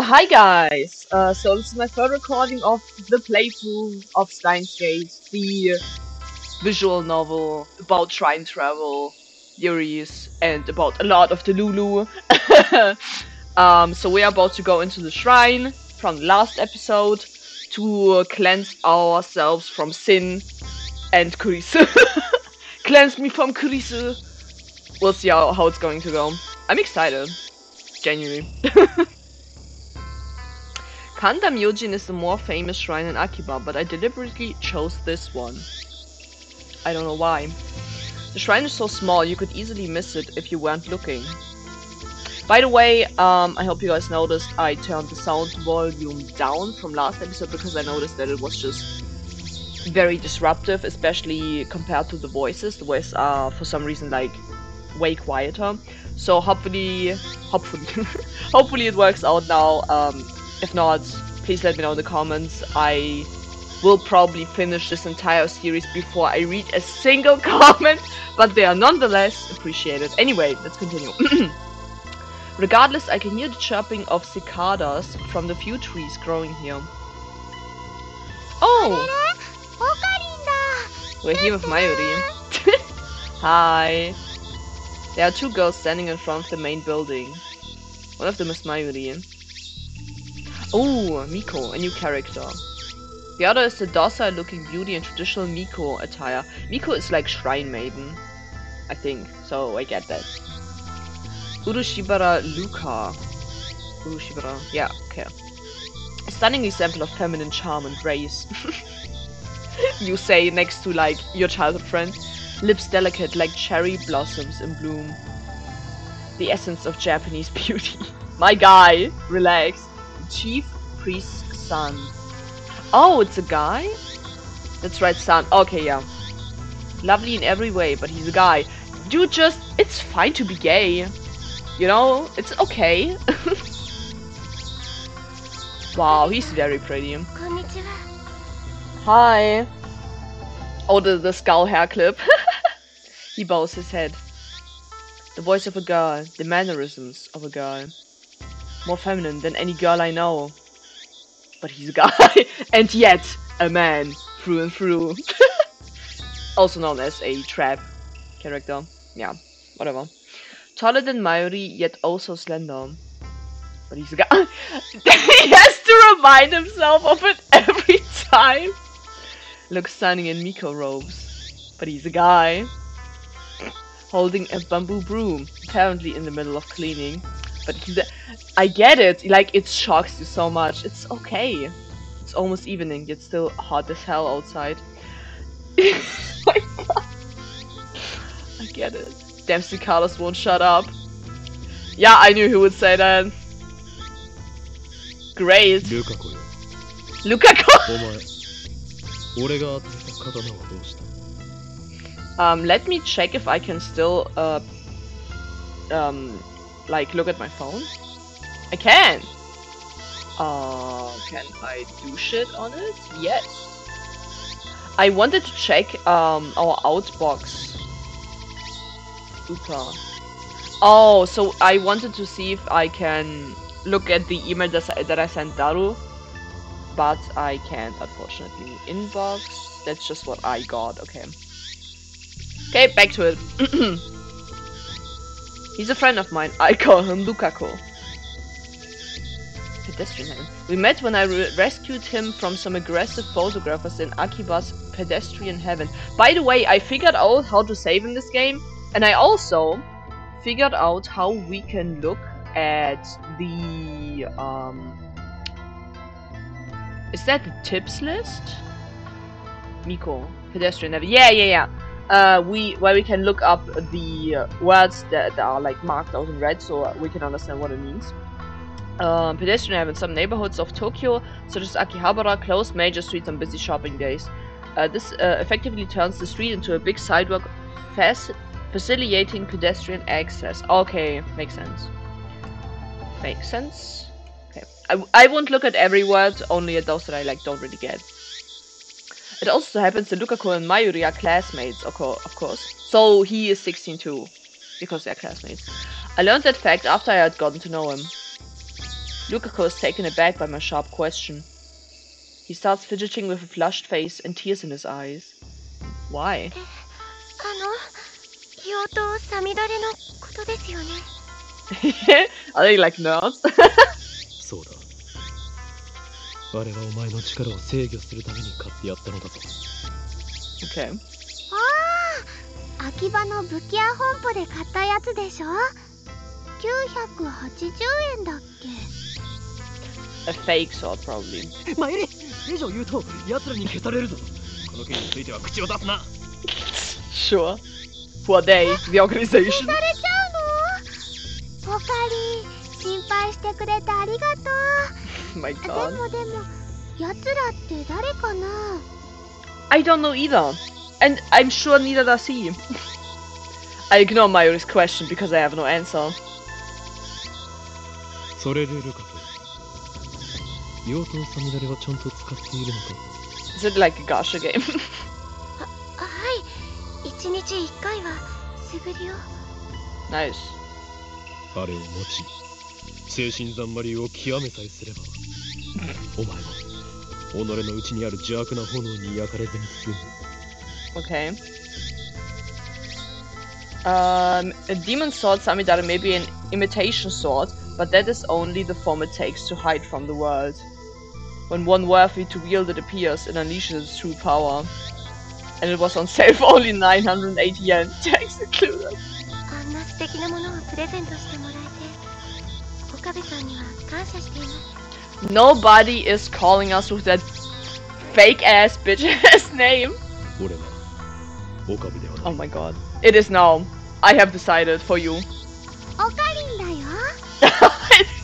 Hi guys! So this is my third recording of the playthrough of Steins, the visual novel about shrine travel, theories, and about a lot of the Lulu. So we are about to go into the shrine from the last episode to cleanse ourselves from sin and Kurisu. Cleanse me from Kurisu! We'll see how it's going to go. I'm excited. Genuinely. Kanda Myojin is the more famous shrine in Akiba, but I deliberately chose this one. I don't know why. The shrine is so small, you could easily miss it if you weren't looking. By the way, I hope you guys noticed I turned the sound volume down from last episode because I noticed that it was just very disruptive, especially compared to the voices. The voices are, for some reason, like, way quieter. So hopefully it works out now. If not, please let me know in the comments. I will probably finish this entire series before I read a single comment, but they are nonetheless appreciated. Anyway, let's continue. Regardless, I can hear the chirping of cicadas from the few trees growing here. Oh! We're here with Mayuri. Hi! There are two girls standing in front of the main building. One of them is Mayuri. Oh, Miko, a new character. The other is the docile-looking beauty in traditional Miko attire. Miko is like Shrine Maiden, I think, so I get that. Urushibara Luka. Urushibara, yeah, okay. A stunning example of feminine charm and grace. You say next to, like, your childhood friend. Lips delicate like cherry blossoms in bloom. The essence of Japanese beauty. My guy, relax. Chief Priest's son. Oh, it's a guy? That's right, son. Okay, yeah. Lovely in every way, but he's a guy. Dude, just... It's fine to be gay. You know? It's okay. Wow, he's very pretty. Hi. Oh, the skull hair clip. He bows his head. The voice of a girl. The mannerisms of a girl. More feminine than any girl I know. But he's a guy. And yet, a man. Through and through. Also known as a trap character. Yeah, whatever. Taller than Mayuri, yet also slender. But he's a guy. He has to remind himself of it every time. Looks stunning in Miko robes. But he's a guy. Holding a bamboo broom. Apparently in the middle of cleaning. But he's a... I get it. Like, it shocks you so much. It's okay. It's almost evening, yet still hot as hell outside. My God. I get it. Damn, cicadas won't shut up. Yeah, I knew he would say that. Great. Lukako. Let me check if I can still, like, look at my phone. I can! Can I do shit on it? Yes. I wanted to check, our outbox. Upa. Oh, so I wanted to see if I can look at the email that I sent Daru. But I can't, unfortunately. Inbox. That's just what I got, okay. Okay, back to it. He's a friend of mine. I call him Lukako. Pedestrian heaven. We met when I rescued him from some aggressive photographers in Akiba's pedestrian heaven. By the way, I figured out how to save in this game. And I also figured out how we can look at the... Is that the tips list? Miko. Pedestrian heaven. Yeah. Where we can look up the words that are like marked out in red, so we can understand what it means. Pedestrian heaven. Some neighborhoods of Tokyo, such as Akihabara, close major streets on busy shopping days. This effectively turns the street into a big sidewalk, facilitating pedestrian access. Okay, makes sense. Makes sense. Okay, I won't look at every word, only at those that I like don't really get. It also happens that Lukako and Mayuri are classmates, of course. So he is 16 too, because they're classmates. I learned that fact after I had gotten to know him. Lukaku is taken aback by my sharp question. He starts fidgeting with a flushed face and tears in his eyes. Why? 硫黄サミダレのことですよね。Are they like nerds? そうだ。あれはお前の力を制御するために買ってやったのだぞ。Okay. ああ、秋葉の武器屋本舗で買ったやつでしょ。980円だっけ。 A fake sword, probably. マユリ、以上言うと奴らに消されるぞ。この件については口を出すな。Sure. Who are they? The organization? 消されちゃうの？おかり、心配してくれてありがとう。 My god. でも、奴らって誰かな？ I don't know either. And I'm sure neither does he. I ignore Mayuri's question because I have no answer. それでルカと、硫黄サミダレはちゃんと使っているのか？ Is it like a gacha game? はい、1日1回は素振りを。 Nice. あれを持ち、精神ざんまりを極めさえすれば、お前も己の内にある邪悪な炎に焼かれずに済む。Okay. A demon sword Samidare may be an imitation sword, but that is only the form it takes to hide from the world. When one worthy to wield it appears, it unleashes its true power. And it was on sale for only 980 yen, tax included. あんな素敵なものをプレゼントしてもらえて、岡部さんには感謝しています。 Nobody is calling us with that fake ass bitch ass name. 俺は岡部ではない。 Oh my god. It is now. I have decided for you. おかりんだよ。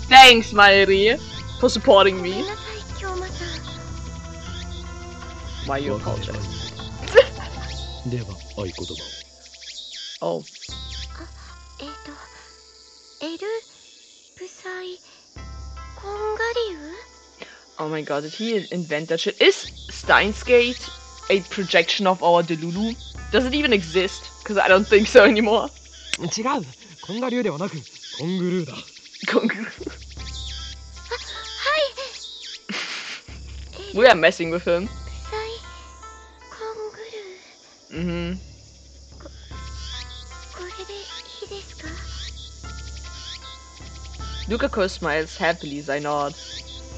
Thanks, Mayuri, for supporting ごめ me. んなさい、京馬さん。 Why you apologize? では合言葉を。 Oh. エルブサイコンガリウ？ Oh my god, did he invent that shit? Is Steins Gate a projection of our Delulu? Does it even exist? Because I don't think so anymore. 違う、コンガ流ではなくコングルーだ。We are messing with him. ブサイコングル Mm-hmm. これでいいですか？ Lukaku smiles happily as I nod.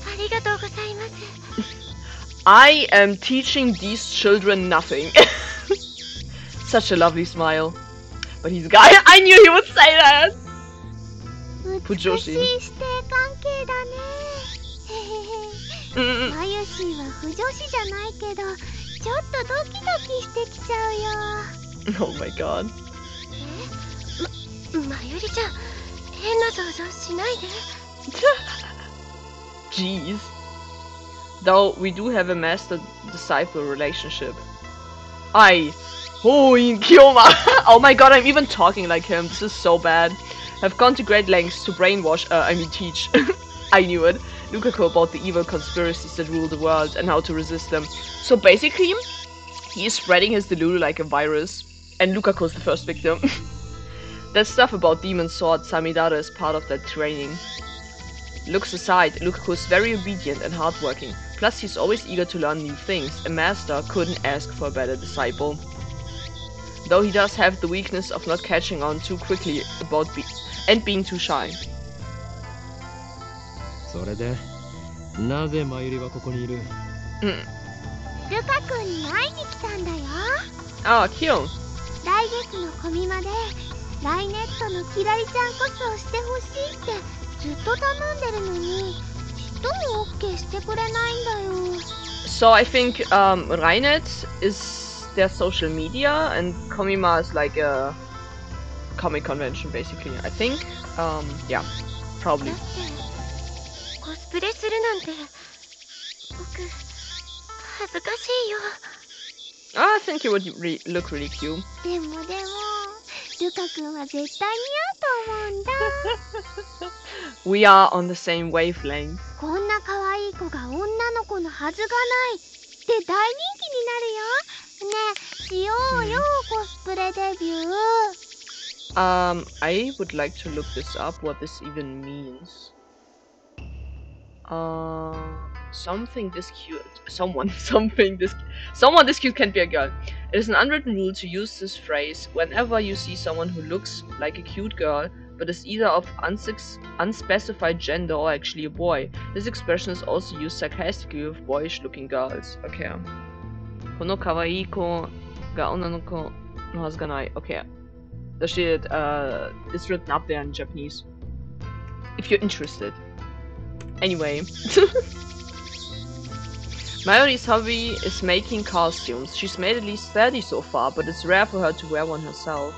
ありがとうございます。 I am teaching these children nothing. Such a lovely smile. But he's a guy. I knew he would say that. 美しい師弟関係だね。Mm-mm. マユシーは不女子じゃないけど、ちょっとドキドキしてきちゃうよ。 Oh my god. マユリちゃん、変な想像しないで。 Jeez. Though we do have a master-disciple relationship. Oh, Kiyoma! Oh my god, I'm even talking like him. This is so bad. I've gone to great lengths to brainwash, teach. I knew it. Lukaku about the evil conspiracies that rule the world and how to resist them. So basically, he is spreading his Delulu like a virus. And Lukaku is the first victim. That stuff about demon sword Samidare is part of that training. Looks aside, Lukaku is very obedient and hardworking. Plus, he's always eager to learn new things. A master couldn't ask for a better disciple. Though he does have the weakness of not catching on too quickly about being too shy. それで、なぜマユリはここにいる？ルカ君に会いに来たんだよ。 Ah, cute. 来月のコミマでライネットのキラリちゃんこそしてほしいってずっと頼んでるのにちっとも OK してくれないんだよ。 So I think Rainet is their social media and Komima is like a comic convention basically. I think. Yeah, probably. だってコスプレするなんて僕恥ずかしいよ。 I think you would look really cute. でもルカ君は絶対似合うと思うんだ。We are on the same wavelength. こんな可愛い子が女の子のはずがないって大人気になるよ。ねえ、しようよ、コスプレデビュー。I would like to look this up, what this even means. Something this cute. Someone this cute can't be a girl. It is an unwritten rule to use this phrase whenever you see someone who looks like a cute girl, but is either of unspecified gender or actually a boy. This expression is also used sarcastically with boyish-looking girls. Okay. Kono kawaii ko ga onnanoko no hazu ga nai. Okay. Da steht, it's written up there in Japanese. If you're interested. Anyway. Mayuri's hobby is making costumes. She's made at least 30 so far, but it's rare for her to wear one herself.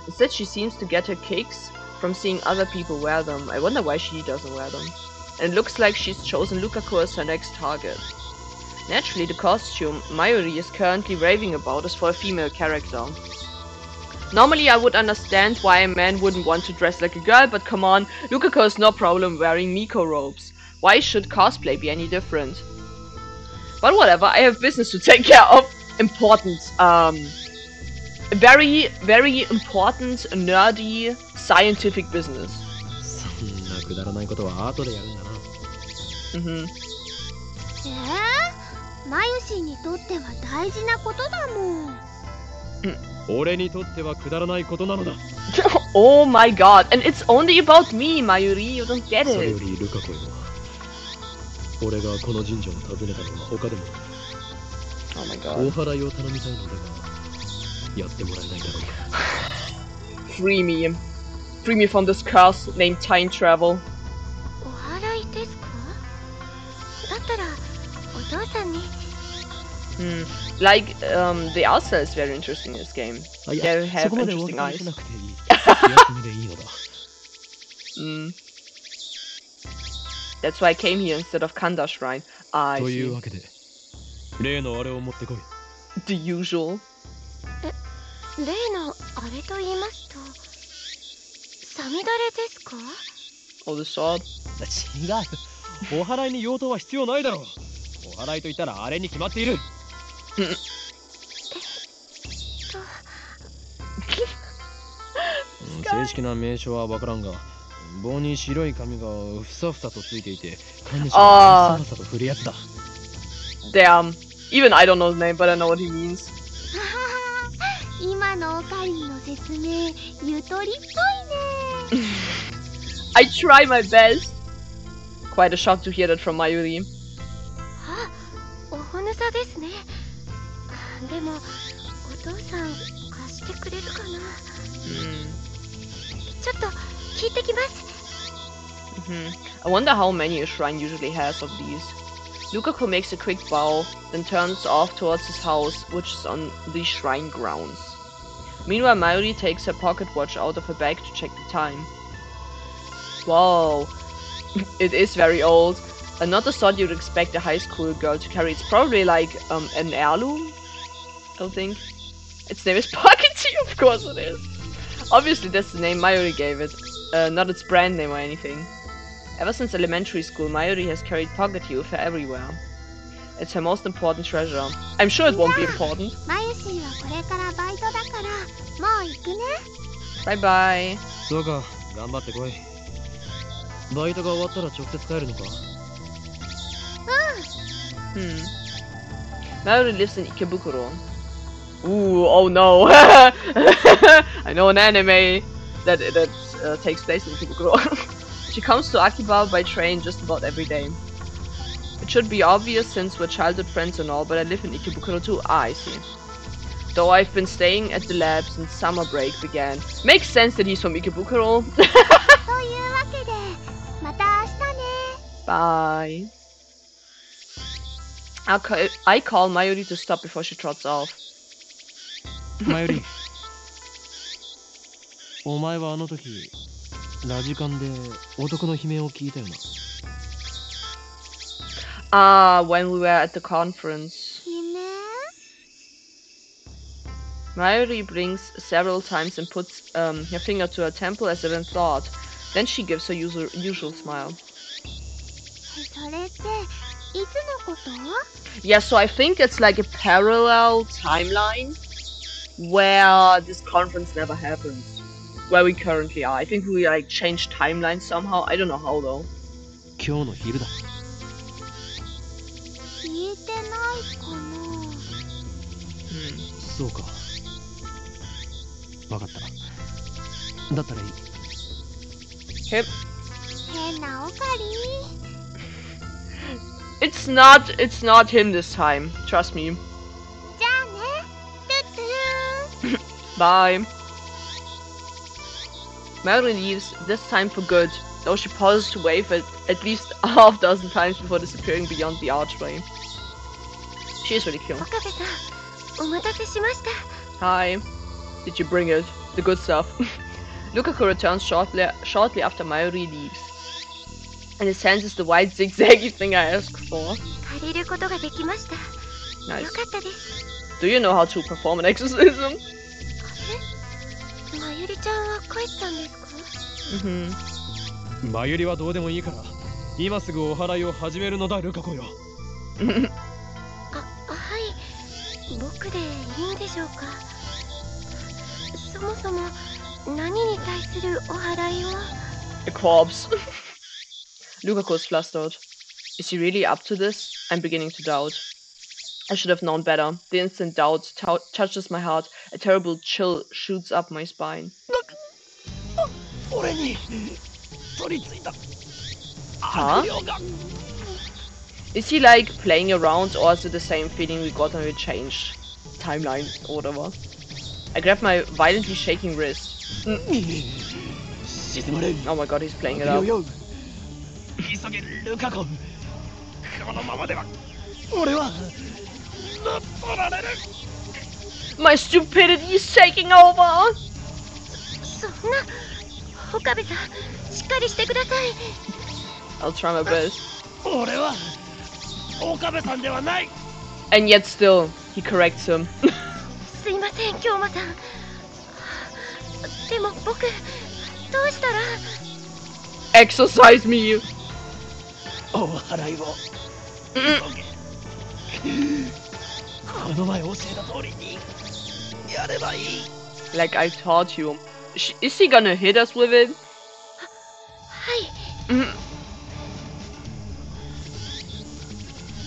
Instead, she seems to get her kicks from seeing other people wear them. I wonder why she doesn't wear them. And it looks like she's chosen Lukaku as her next target. Naturally, the costume Mayuri is currently raving about is for a female character. Normally, I would understand why a man wouldn't want to dress like a girl, but come on, Lukaku has no problem wearing Miko robes. Why should cosplay be any different? But whatever, I have business to take care of. Important, very, very important, nerdy, scientific business. そんなくだらないことは後でやるんだな。マユシンにとっては大事なことだもん。俺にとってはくだらないことなのだ。Oh my god, and it's only about me, Mayuri, you don't get それ it. よりルカ子よ。俺がこの神社を訪ねたのは他でも Oh my お god. 祓いを頼みたいのだがやってもらえないだろうか。 Free me. Free me from this curse named time travel. お祓いですか？だったらお父さんに。Like, the art style is very interesting in this game. あ、い They や、そ have こまで interesting 大きく eyes. しなくていい。気休めでいいのだ。That's why I came here instead of Kanda Shrine. I という see. わけで、例のあれを持ってこい。The usual. 例のあれと言いますと、サミダレですか？ Oh, the sword. 違う。お祓いに用途は必要ないだろう。お祓いと言ったらあれに決まっている。正式な名称はわからんが、棒に白い紙がふさふさとついていて、神主がふさふさと振るやつだ。Damn. Even I don't know the name, but I know what he means. 今のオカリンの説明、ゆとりっぽいね。I try my best. Quite a shock to hear that from Mayuri. あ、おほぬさですね。でも、お父さん貸してくれるかな。ちょっと聞いてきます。I wonder how many a shrine usually has of these. Lukaku makes a quick bow, then turns off towards his house, which is on the shrine grounds. Meanwhile, Mayuri takes her pocket watch out of her bag to check the time. Wow, it is very old. And not the sort you'd expect a high school girl to carry. It's probably like an heirloom, I think. Its name is Pocket Tea, of course it is. Obviously that's the name Mayuri gave it, not its brand name or anything. Ever since elementary school, Mayuri has carried Pocket Tea with her everywhere. It's her most important treasure. I'm sure it won't be important. マユシンはこれからバイトだから、もう行くね。Bye bye. そうか、頑張ってこい。バイトが終わったら直接帰るのか？ Mayuri lives in Ikebukuro. Ooh, oh no. I know an anime that takes place in Ikebukuro. She comes to Akiba by train just about every day. It should be obvious since we're childhood friends and all, but I live in Ikebukuro too. Ah, I see. Though I've been staying at the lab since summer break began. Makes sense that he's from Ikebukuro. というわけで、また明日ね。 Bye. I call Mayuri to stop before she trots off. マユリ、お前はあの時ラジカンで男の悲鳴を聞いたよな。Ah, when we were at the conference. 姫？ Mayuri blinks several times and puts her finger to her temple as if in thought. Then she gives her usual smile. それって、いつのこと？ Yeah, so I think it's like a parallel timeline where this conference never happens. Where we currently are. I think we like changed timelines somehow. I don't know how though. 今日の昼だ。聞いてないかな。そうか。わかった。だったらいい。Hip. 変なオカリ。It's not him this time. Trust me. じゃあね。トゥットゥー。 Bye. Mary leaves, this time for good, though she pauses to wave at least a half dozen times before disappearing beyond the archway. She is really cute. 岡部さん、お待たせしました。 Hi. Did you bring it? The good stuff. Lukaku returns shortly after Mayuri leaves. And his hands is the white zigzaggy thing I asked for. 借りることができました。 Nice. よかったです。 Do you know how to perform an exorcism? まゆりちゃんは帰ったんですか？ まゆりはどうでもいいから、今すぐお祓いを始めるのだ、ルカ子よ。はい。僕でいいんでしょうか。そもそも何に対するお祓いを？ A corpse. Lukaku is flustered. Is he really up to this? I'm beginning to doubt. I should have known better. The instant doubt touches my heart. A terrible chill shoots up my spine. Huh? Is he like playing around, or is it the same feeling we got when we changed timeline or whatever? I grab my violently shaking wrist. Oh my god, he's playing it up. My stupidity is taking over! そんな、岡部さん、しっかりしてください。 I'll try my best. And yet still, he corrects him. すいません、京馬さん。でも僕、どうしたら？ Exercise me! Like I taught you. Is he gonna hit us with it? はい。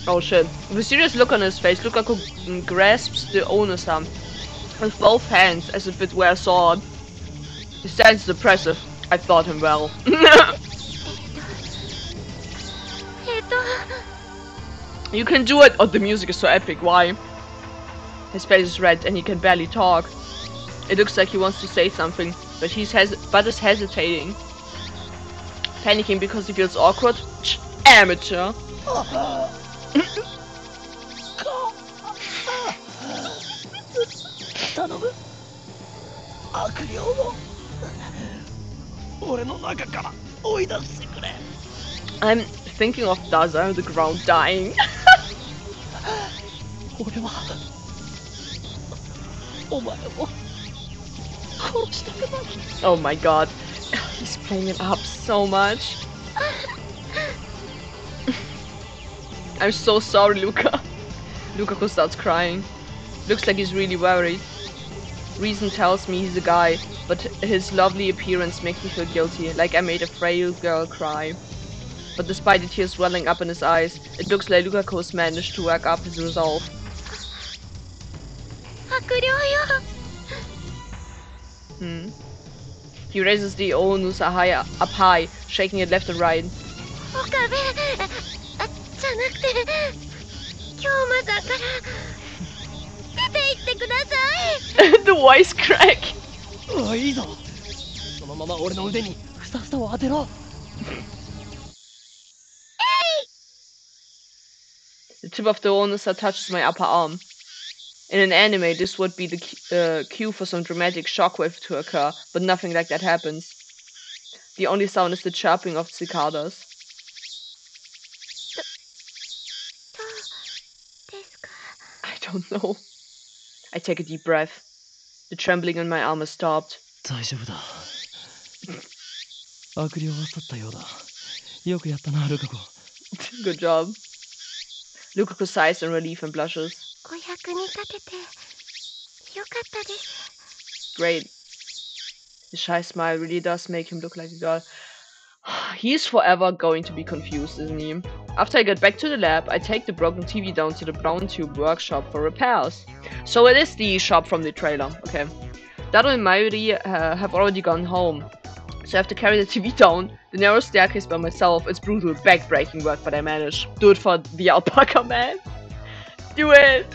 Oh shit. With a serious look on his face, Lukaku grasps the owner's arm with both hands as if it were a sword. His stance is impressive. I taught him well. You can do it! Oh, the music is so epic, why? His face is red and he can barely talk. It looks like he wants to say something, but is hesitating. Panicking because he feels awkward? Amateur! I'm thinking of Daza on the ground dying. Oh my god. He's playing it up so much. I'm so sorry, Luka. Lukaku starts crying. Looks like he's really worried. Reason tells me he's a guy, but his lovely appearance makes me feel guilty, like I made a frail girl cry. But despite the tears welling up in his eyes, it looks like Lukaku's managed to work up his resolve. He raises the onus up high, shaking it left and right. The voice crack. The tip of the onus touches my upper arm. In an anime, this would be the cue for some dramatic shockwave to occur, but nothing like that happens. The only sound is the chirping of cicadas. I don't know. I take a deep breath. The trembling in my arm has stopped. Good job. Lukaku sighs in relief and blushes. Great. His shy smile really does make him look like a girl. he's forever going to be confused, isn't he? After I get back to the lab, I take the broken TV down to the brown tube workshop for repairs. So it is the shop from the trailer, okay. Dado and Mayuri have already gone home, so I have to carry the TV down the narrow staircase by myself. It's brutal, back-breaking work, but I manage. Do it for the alpaca man. Do it!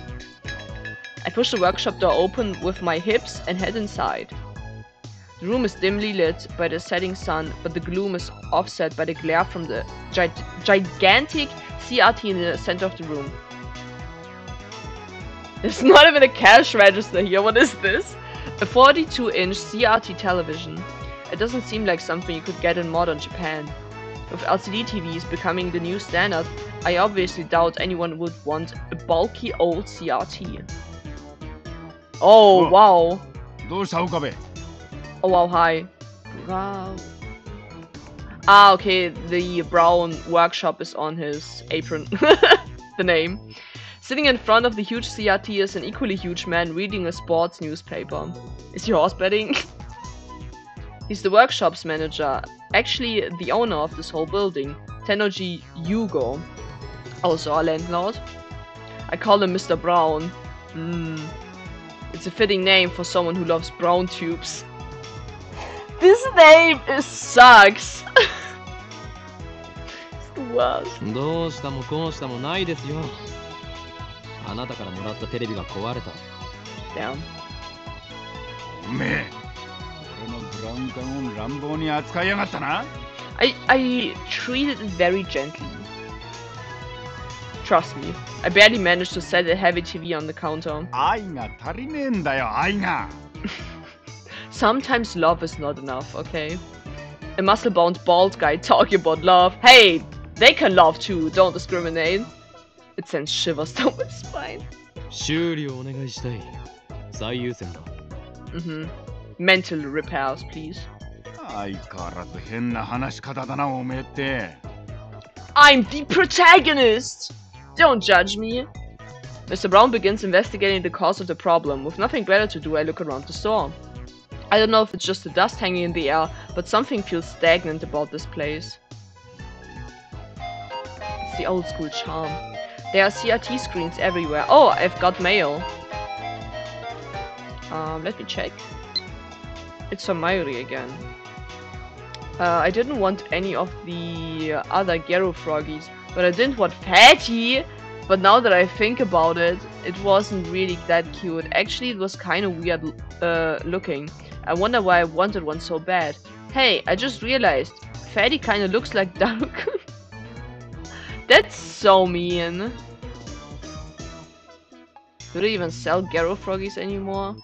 I push the workshop door open with my hips and head inside. The room is dimly lit by the setting sun, but the gloom is offset by the glare from the gigantic CRT in the center of the room. There's not even a cash register here. What is this? A 42-inch CRT television. It doesn't seem like something you could get in modern Japan. With LCD TVs becoming the new standard, I obviously doubt anyone would want a bulky old CRT. Oh, wow. Oh, wow, hi. Wow. Ah, okay, the brown workshop is on his apron. The name. Sitting in front of the huge CRT is an equally huge man reading a sports newspaper. Is he horse betting? He's the workshop's manager, actually the owner of this whole building, Tenoji Yugo, also our landlord. I call him Mr. Brown. It's a fitting name for someone who loves brown tubes. This name sucks. It's the worst. どうしたもこうしたもないですよ。あなたからもらったテレビが壊れた。Damn. おめえ、俺のブラウン管を乱暴に扱いやがったな。I treated it very gently. Trust me. I barely managed to set a heavy TV on the counter. 愛が足りねえんだよ、愛が。Sometimes love is not enough, okay? A muscle-bound bald guy talking about love. Hey, they can love too, don't discriminate. It sends shivers down my spine. 修理をお願いしたい。最優先だ。Mental repairs, please. 相変わらず変な話し方だな、おめえって。I'm the protagonist! Don't judge me. Mr. Brown begins investigating the cause of the problem. With nothing better to do, I look around the store. I don't know if it's just the dust hanging in the air, but something feels stagnant about this place. It's the old school charm. There are CRT screens everywhere. Oh, I've got mail. Let me check. It's from Mayuri again. I didn't want any of the other Gero froggies, but I didn't want Fatty. But now that I think about it, it wasn't really that cute. Actually, it was kind of weird looking. I wonder why I wanted one so bad. Hey, I just realized, Fatty kind of looks like Daruku. That's so mean. Do they even sell Gero froggies anymore?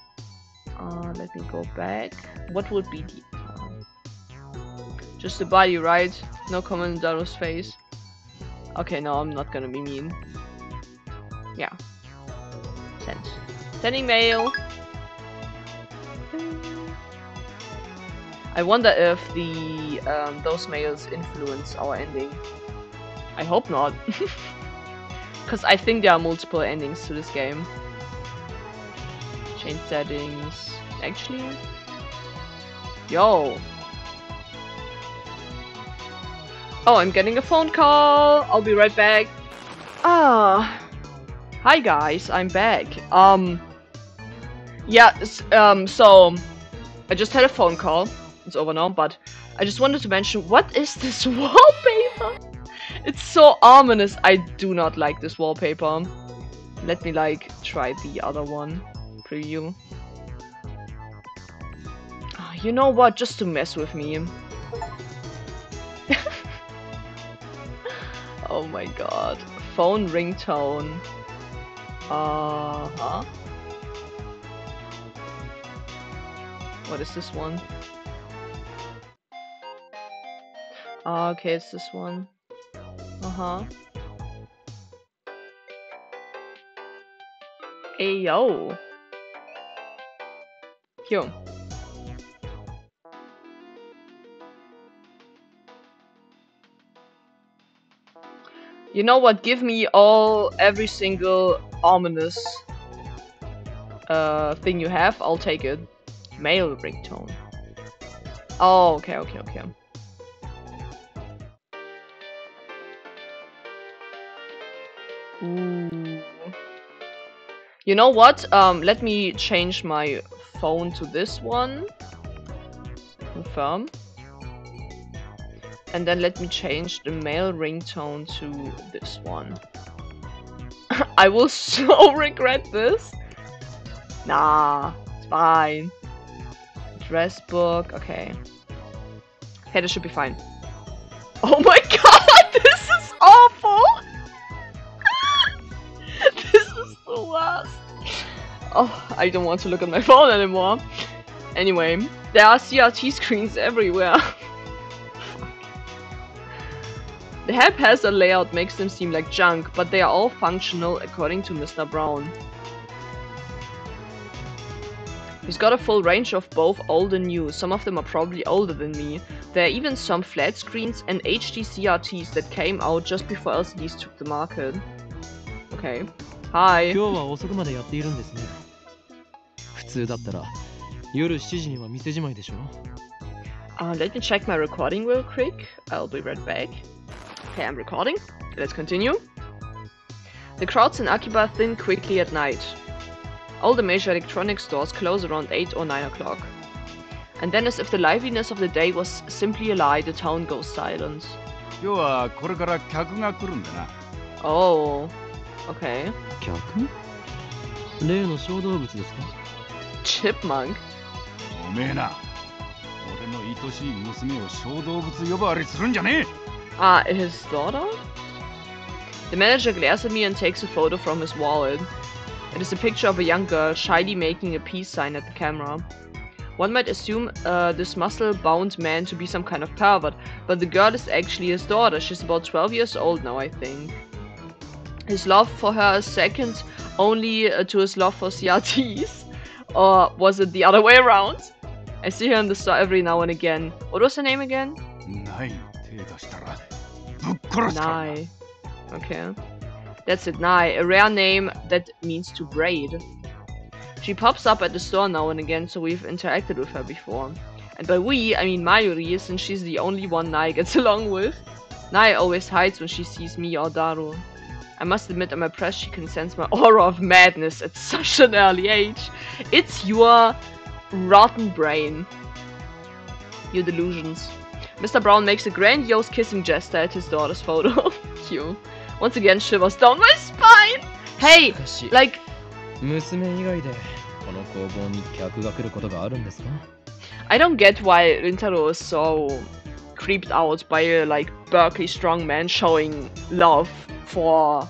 Let me go back. What would be the... just the body, right? No comment on Daru's face. Okay, no, I'm not gonna be mean. Yeah. Send. Sending mail. I wonder if the those mails influence our ending. I hope not. Because I think there are multiple endings to this game. Change settings. Actually? Yo! Oh, I'm getting a phone call! I'll be right back. Ah. Hi guys, I'm back. Yeah, so I just had a phone call. It's over now, but I just wanted to mention, what is this wallpaper? It's so ominous. I do not like this wallpaper. Let me like try the other one. Preview. Oh, you know what? Just to mess with me. Oh my god. Phone ringtone. Huh? What is this one? Okay, it's this one. Hey yo. Here. You know what? Give me every single ominous thing you have. I'll take it. Male ringtone. Oh, okay. Ooh. You know what? Let me change my phone to this one. Confirm. And then let me change the male ringtone to this one. I will so regret this. Nah, it's fine. Dress book, okay. Okay, this should be fine. Oh my god, this is awful! This is the worst. Oh, I don't want to look at my phone anymore. Anyway, there are CRT screens everywhere. The haphazard layout makes them seem like junk, but they are all functional according to Mr. Brown. He's got a full range of both old and new. Some of them are probably older than me. There are even some flat screens and HD CRTs that came out just before LCDs took the market. Okay. Hi. 今日は遅くまでやっているんですね。普通だったら夜7時には店じまいでしょ。Let me check my recording real quick. I'll be right back. Okay, I'm recording. Let's continue. The crowds in Akiba thin quickly at night. All the major electronics stores close around 8 or 9 o'clock. And then, as if the liveliness of the day was simply a lie, the town goes silent. 今日はこれから客が来るんだな。 Oh, okay. 客？例の小動物ですか？ Chipmunk? おめえな。俺の愛しい娘を小動物呼ばわりするんじゃねえ。 Ah, his daughter? The manager glares at me and takes a photo from his wallet. It is a picture of a young girl shyly making a peace sign at the camera. One might assume this muscle-bound man to be some kind of pervert, but the girl is actually his daughter. She's about 12 years old now, I think. His love for her is second only to his love for CRTs. Or was it the other way around? I see her in the store every now and again. What was her name again? ない手出したらぶっ殺すからな。 Nai. Okay. That's it, Nai. A rare name that means to braid. She pops up at the store now and again, so we've interacted with her before. And by we, I mean Mayuri, since she's the only one Nai gets along with. Nai always hides when she sees me or Daru. I must admit I'm impressed she can sense my aura of madness at such an early age. It's your rotten brain. Your delusions. Mr. Brown makes a grandiose kissing gesture at his daughter's photo. Cute. Once again shivers down my spine! Hey! Like... 娘以外でこの工房に客が来ることがあるんですか？ I don't get why Rintaro is so creeped out by a like Berkeley strong man showing love for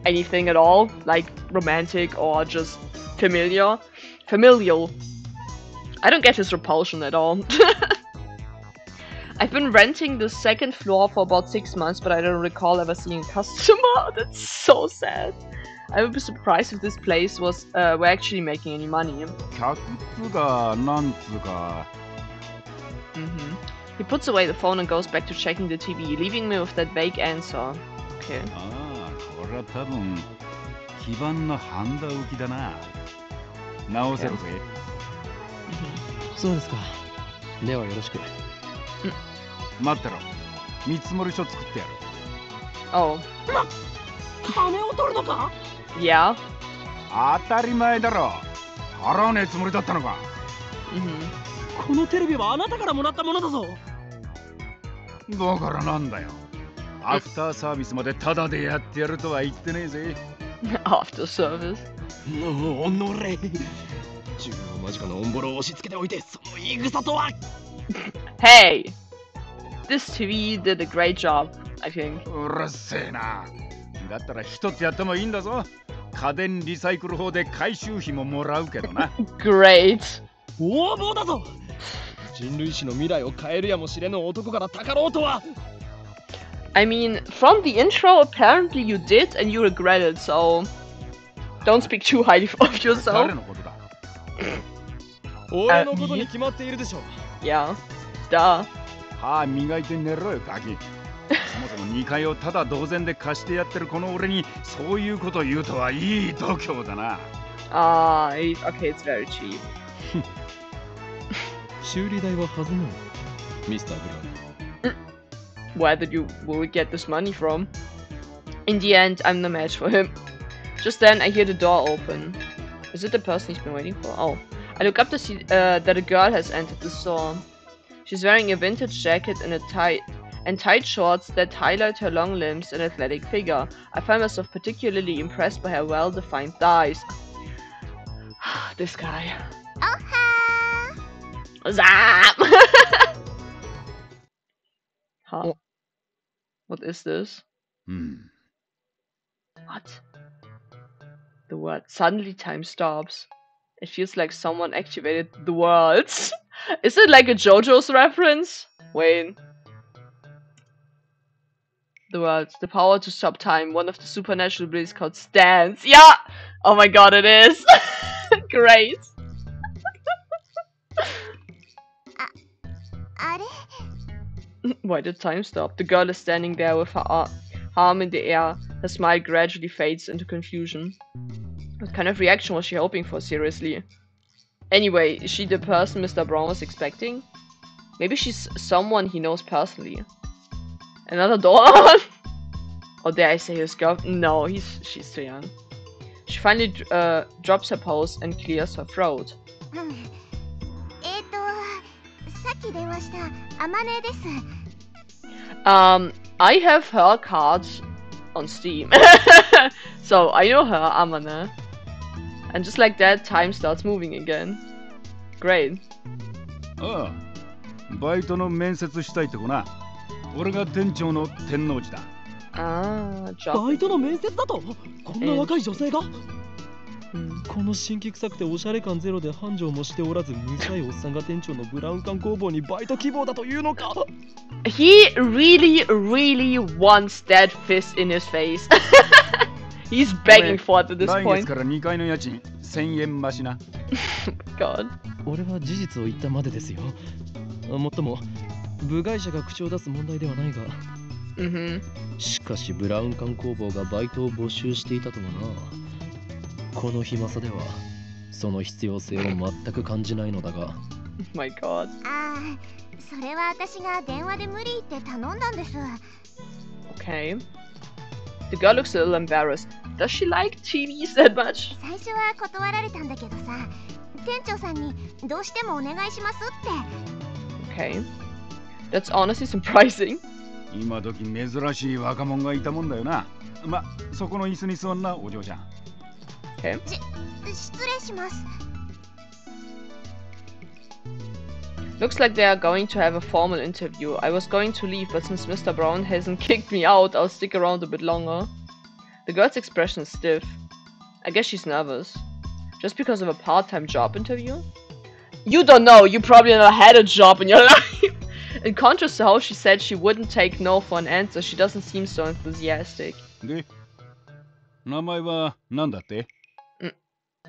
anything at all, like romantic or just familial. I don't get his repulsion at all. I've been renting the second floor for about 6 months, but I don't recall ever seeing a customer. That's so sad. I would be surprised if this place was were actually making any money. 客っつうかなんつうか。 He puts away the phone and goes back to checking the TV, leaving me with that vague answer. Okay. ああ、これは多分基盤のハンダ浮きだな。直せるぜ。そうですか。ではよろしく。待ってろ。見積もり書作ってやる。 Oh. 金を取るのか？ Yeah. 当たり前だろ。払わねえつもりだったのか。このテレビはあなたからもらったものだぞ。だからなんだよ。アフターサービスまでタダでやってやるとは言ってねえぜ。After service. おのれ。中央間近のオンボロを押し付けておいてその言い草とは。Hey! This TV did a great job, I think. うるせえな。だったら一つやってもいいんだぞ。家電リサイクル法で回収費ももらうけどな。Great. 横暴だぞ。人類史の未来を変えるやもしれぬ男からたかろうとは。I mean, from the intro, apparently you did and you regret it, so don't speak too highly of yourself. 誰のことだ。俺のことに決まっているでしょ。Yeah. Duh. 歯磨いて寝ろよ、ガキ。そもそも2階をただ同然で貸してやってるこの俺にそういうこと言うとはいい度胸だな。Okay, it's very cheap. 修理代は弾む。ミスターブラウン。Where will we get this money from? In the end, I'm the match for him. Just then, I hear the door open. Is it the person he's been waiting for? Oh. I look up to see that a girl has entered the store. She's wearing a vintage jacket and tight shorts that highlight her long limbs and athletic figure. I find myself particularly impressed by her well-defined thighs. This guy. Oha! Zap! Huh? Oh. What is this? What? The word. Suddenly time stops. It feels like someone activated the worlds. Is it like a JoJo's reference? Wait. The words. The power to stop time. One of the supernatural abilities called Steins. Yeah! Oh my god, it is! Great! あれ Why did time stop? The girl is standing there with her arm in the air. Her smile gradually fades into confusion. What kind of reaction was she hoping for, seriously? Anyway, is she the person Mr. Brown was expecting? Maybe she's someone he knows personally. Another door? Or dare I say his girl? No, she's too young. She finally drops her pose and clears her throat. さっき電話したあまねです。 I have her cards on Steam. So I know her, Amane. And just like that, time starts moving again. Great. ああ、バイトの面接したいって子な。俺が店長の天王寺だ。Ah, job. バイトの面接だとこんな若い女性が、Hmm. この新規臭くておしゃれ感ゼロで繁盛もしておらずむさいおっさんが店長のブラウン管工房にバイト希望だというのか。 He really wants that fist in his face. He's begging for it at this 来 point. 月から2階の家賃1000円増しな。God. 俺は事実を言ったまでですよ。もっとも部外者が口を出す問題ではないが、しかしブラウン管工房がバイトを募集していたとはな。この暇さではその必要性を全く感じないのだが。Oh my god. ああ、それは私が電話で無理って頼んだんです。 Okay. The girl looks a little embarrassed. Does she like TVs that much? 最初は断られたんだけどさ、店長さんにどうしてもお願いしますって。 Okay. That's honestly surprising. 今時珍しい若者がいたもんだよな。ま、そこの椅子に座んな、お嬢ちゃん。 Okay. 失礼します。 Looks like they are going to have a formal interview. I was going to leave, but since Mr. Brown hasn't kicked me out, I'll stick around a bit longer. The girl's expression is stiff. I guess she's nervous. Just because of a part-time job interview? You don't know, you probably never had a job in your life! In contrast to how she said she wouldn't take no for an answer, she doesn't seem so enthusiastic. で、名前は何だって？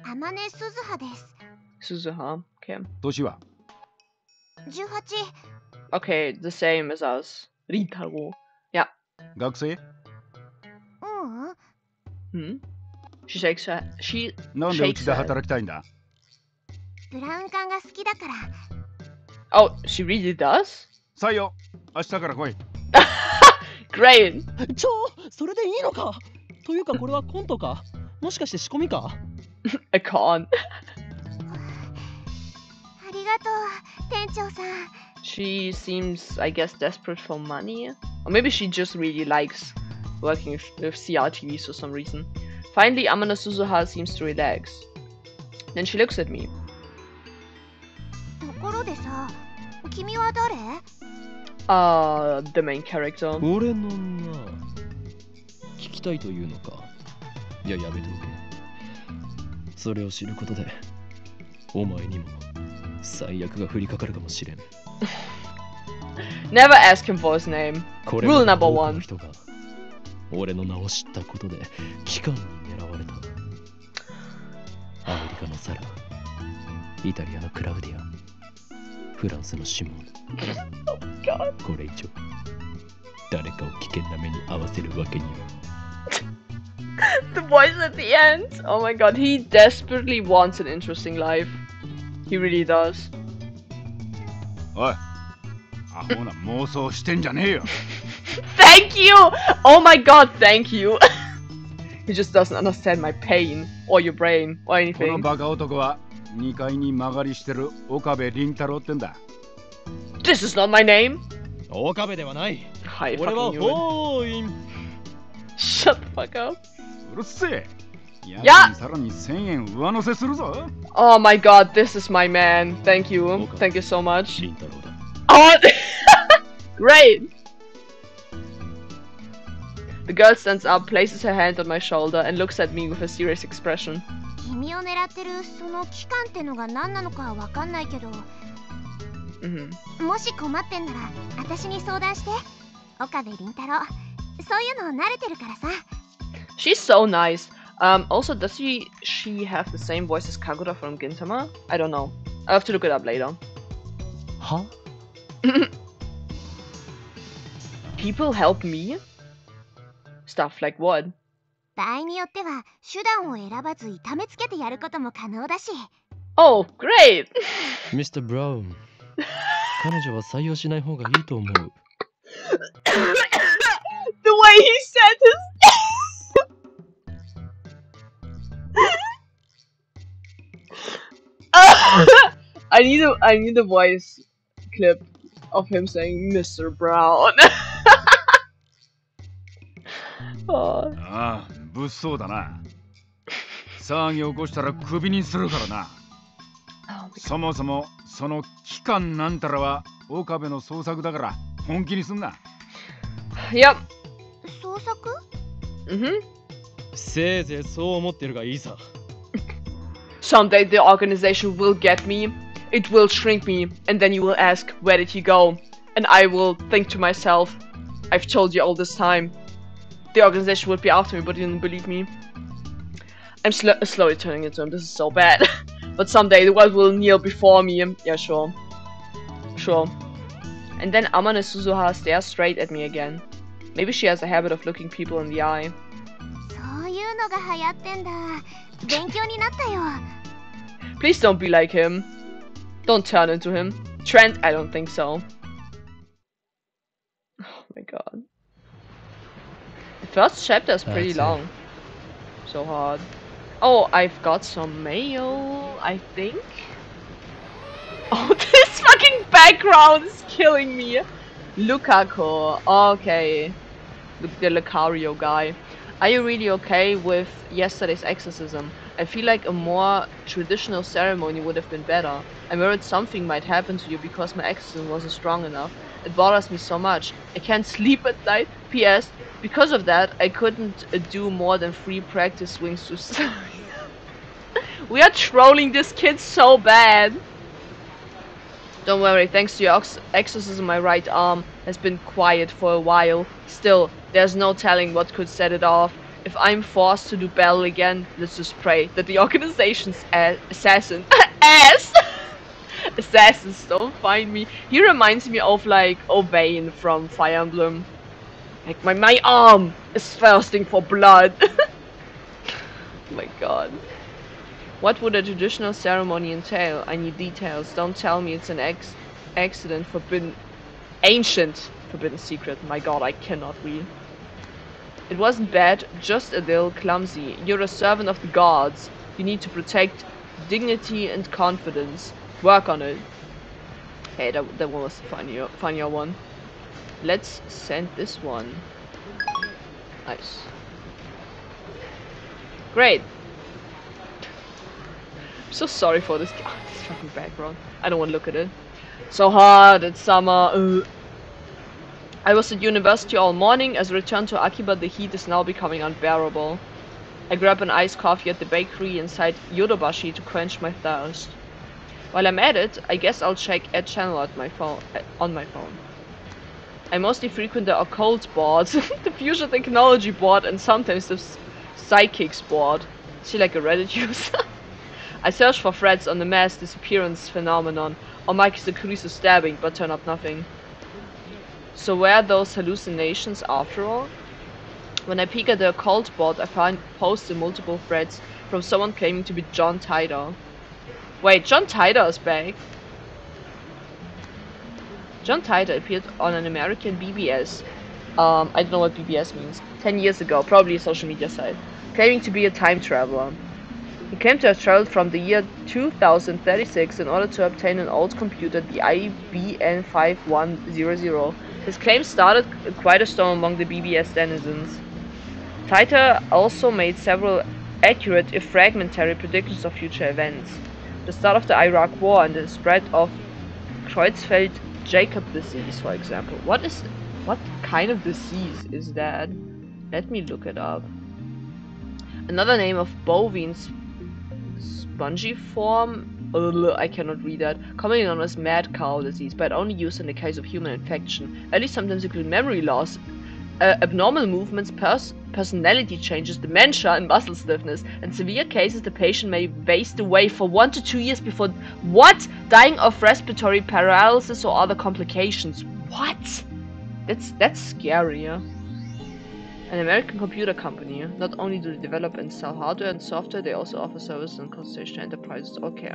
あまねすずはです。 Suzuha. Okay. 年は？ 18。 Okay, the same as us. Ritaro. Yeah. 学生？ううん。Hmm? She shakes her. She なんでうち shakes で her. 働きたいんだ？ブラウン管が好きだから。 Oh, she really does? 採用。明日から来い。Great. それでいいのか。というかこれはコントか。もしかして仕込みか。A con. ありがとう、店長さん。 She seems, I guess, desperate for money. Or maybe she just really likes working with CRTVs for some reason. Finally, Amano Suzuha seems to relax. Then she looks at me. ところでさ、君は誰？ The main character. 俺のな。聞きたいというのか。いや、やめておけ。それを知ることで、お前にも最悪が降りかかるかもしれん。Never ask him for his name. Rule number 1. 人が俺の名を知ったことで機関に狙われた。アメリカのサラ、イタリアのクラウディア、フランスのシモン。これ以上誰かを危険な目に遭わせるわけには。The voice at the end. Oh my god, he desperately wants an interesting life. He really does. おい、アホな妄想してんじゃねえよ。Thank you! Oh my god, thank you! He just doesn't understand my pain, or your brain, or この anything. バカ男は2階に曲がりしてる岡部倫太郎ってんだ。 This is not my name! 岡部ではない。 I 俺は fucking knew it. 法院。 Shut the fuck up. うるせえ。ややつにさらに1000円上乗せするぞ。 Oh my god, this is my man. Thank you. Okay. Thank you so much. 凛太郎だ。 Oh! Great! The girl stands up, places her hand on my shoulder, and looks at me with a serious expression. 君を狙ってるその期間ってのが何なのかわかんないけど、 Mhm. もし困ってんなら私に相談して。岡部倫太郎、そういうの慣れてるからさ。 She's so nice. Also, does she have the same voice as Kagura from Gintama? I don't know. I'll have to look it up later. は People help me? Stuff like what? 場合によっては手段を選ばず痛めつけてやることも可能だし。 Oh, great! Mr. Brown 彼女は採用しない方がいいと思う。 The way he said his I need a voice clip of him saying Mr. Brown. Oh. ああ、物騒だな。騒ぎ起こしたらクビにするからな。そもそもその期間なんたらは岡部の創作だから本気にすんな。 Yep. 創作？ Mhm. せいぜいそう思ってるがいいさ。 Someday the organization will get me. It will shrink me, and then you will ask, where did he go? And I will think to myself, I've told you all this time. The organization would be after me, but you didn't believe me. I'm slowly turning into him. This is so bad. But someday the world will kneel before me. Yeah, sure. Sure. And then Amane Suzuha stares straight at me again. Maybe she has a habit of looking people in the eye. そういうのが流行ってんだ。勉強になったよ。 Please don't be like him. Don't turn into him. Trent, I don't think so. Oh my god. The first chapter is pretty That's long. So hard. Oh, I've got some mail, I think. Oh, this fucking background is killing me. Lukaku. Okay. The Lucario guy. Are you really okay with yesterday's exorcism? I feel like a more traditional ceremony would have been better. I'm worried something might happen to you because my exorcism wasn't strong enough. It bothers me so much. I can't sleep at night. P.S. Because of that, I couldn't do more than 3 practice swings to We are trolling this kid so bad. Don't worry, thanks to your exorcism, my right arm has been quiet for a while. Still, there's no telling what could set it off. If I'm forced to do battle again, let's just pray that the organization's assassins don't find me. He reminds me of like O'Bane from Fire Emblem. Like my arm is thirsting for blood. Oh my god. What would a traditional ceremony entail? I need details. Don't tell me it's an ancient forbidden secret. My god, I cannot read. It wasn't bad, just a little clumsy. You're a servant of the gods. You need to protect dignity and confidence. Work on it. Hey, that one was the funnier one. Let's send this one. Nice. Great. I'm so sorry for this fucking background. I don't want to look at it. So hard, it's summer. I was at university all morning. As I returned to Akiba, the heat is now becoming unbearable. I grab an iced coffee at the bakery inside Yodobashi to quench my thirst. While I'm at it, I guess I'll check Ed Channel on my phone. I mostly frequent the occult boards, the fusion technology board, and sometimes the psychics board. Is she like a Reddit user? I search for threads on the mass disappearance phenomenon or Mike Sakuri's stabbing, but turn up nothing. So where are those hallucinations after all? When I peek at the occult board, I find posts in multiple threads from someone claiming to be John Titor. Wait, John Titor is back? John Titor appeared on an American BBS I don't know what BBS means. 10 years ago, probably a social media site, claiming to be a time traveler. He claimed to have traveled from the year 2036 in order to obtain an old computer, the IBM 5100. His claim started quite a storm among the BBS denizens. Titer also made several accurate, if fragmentary, predictions of future events. The start of the Iraq War and the spread of Creutzfeldt-Jakob disease, for example. What kind of disease is that? Let me look it up. Another name of bovine spongiform, I cannot read that, commonly known as mad cow disease, but only used in the case of human infection. Early symptoms include memory loss, abnormal movements, personality changes, dementia, and muscle stiffness. In severe cases, the patient may waste away for 1 to 2 years before dying of respiratory paralysis or other complications. What? That's scary. Yeah? An American computer company. Not only do they develop and sell hardware and software, they also offer services and consultation to enterprises. Okay.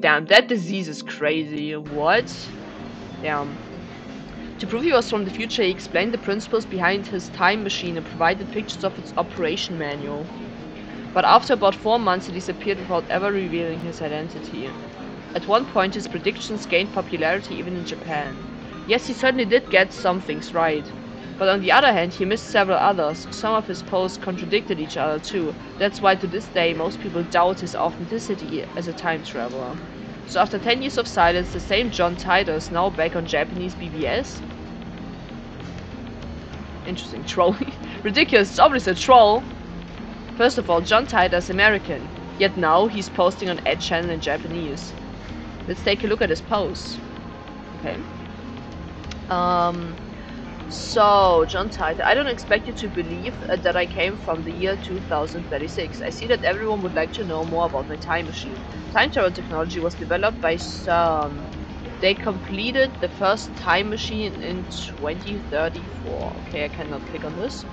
Damn, that disease is crazy. What? Damn. To prove he was from the future, he explained the principles behind his time machine and provided pictures of its operation manual. But after about 4 months, he disappeared without ever revealing his identity. At one point, his predictions gained popularity even in Japan. Yes, he certainly did get some things right. But on the other hand, he missed several others. Some of his posts contradicted each other too. That's why to this day, most people doubt his authenticity as a time traveler. So after 10 years of silence, the same John Titor is now back on Japanese BBS? Interesting. Trolling. Ridiculous, it's obviously a troll. First of all, John Titor is American, yet now he's posting on Ed channel in Japanese. Let's take a look at his posts. Okay. So, John Titor, I don't expect you to believe that I came from the year 2036. I see that everyone would like to know more about my time machine. Time travel technology was developed by CERN. They completed the first time machine in 2034. Okay, I cannot click on this.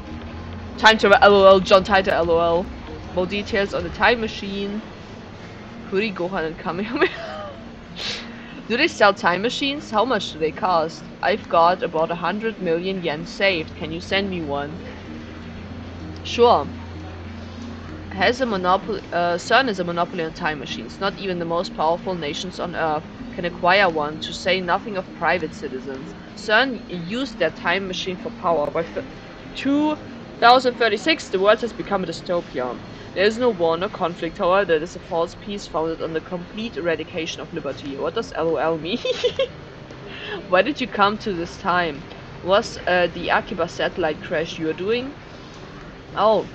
Time travel, lol, John Titor, lol. More details on the time machine. Kuri, Gohan, and Kamehameha. Do they sell time machines? How much do they cost? I've got about 100 million yen saved. Can you send me one? Sure. Has a monopoly. CERN is a monopoly on time machines. Not even the most powerful nations on Earth can acquire one, to say nothing of private citizens. CERN used their time machine for power. By 2036, the world has become a dystopia. There is no war, no conflict, however, there is a false peace founded on the complete eradication of liberty. What does LOL mean? Why did you come to this time? Was the Akiba satellite crash you're doing? Oh,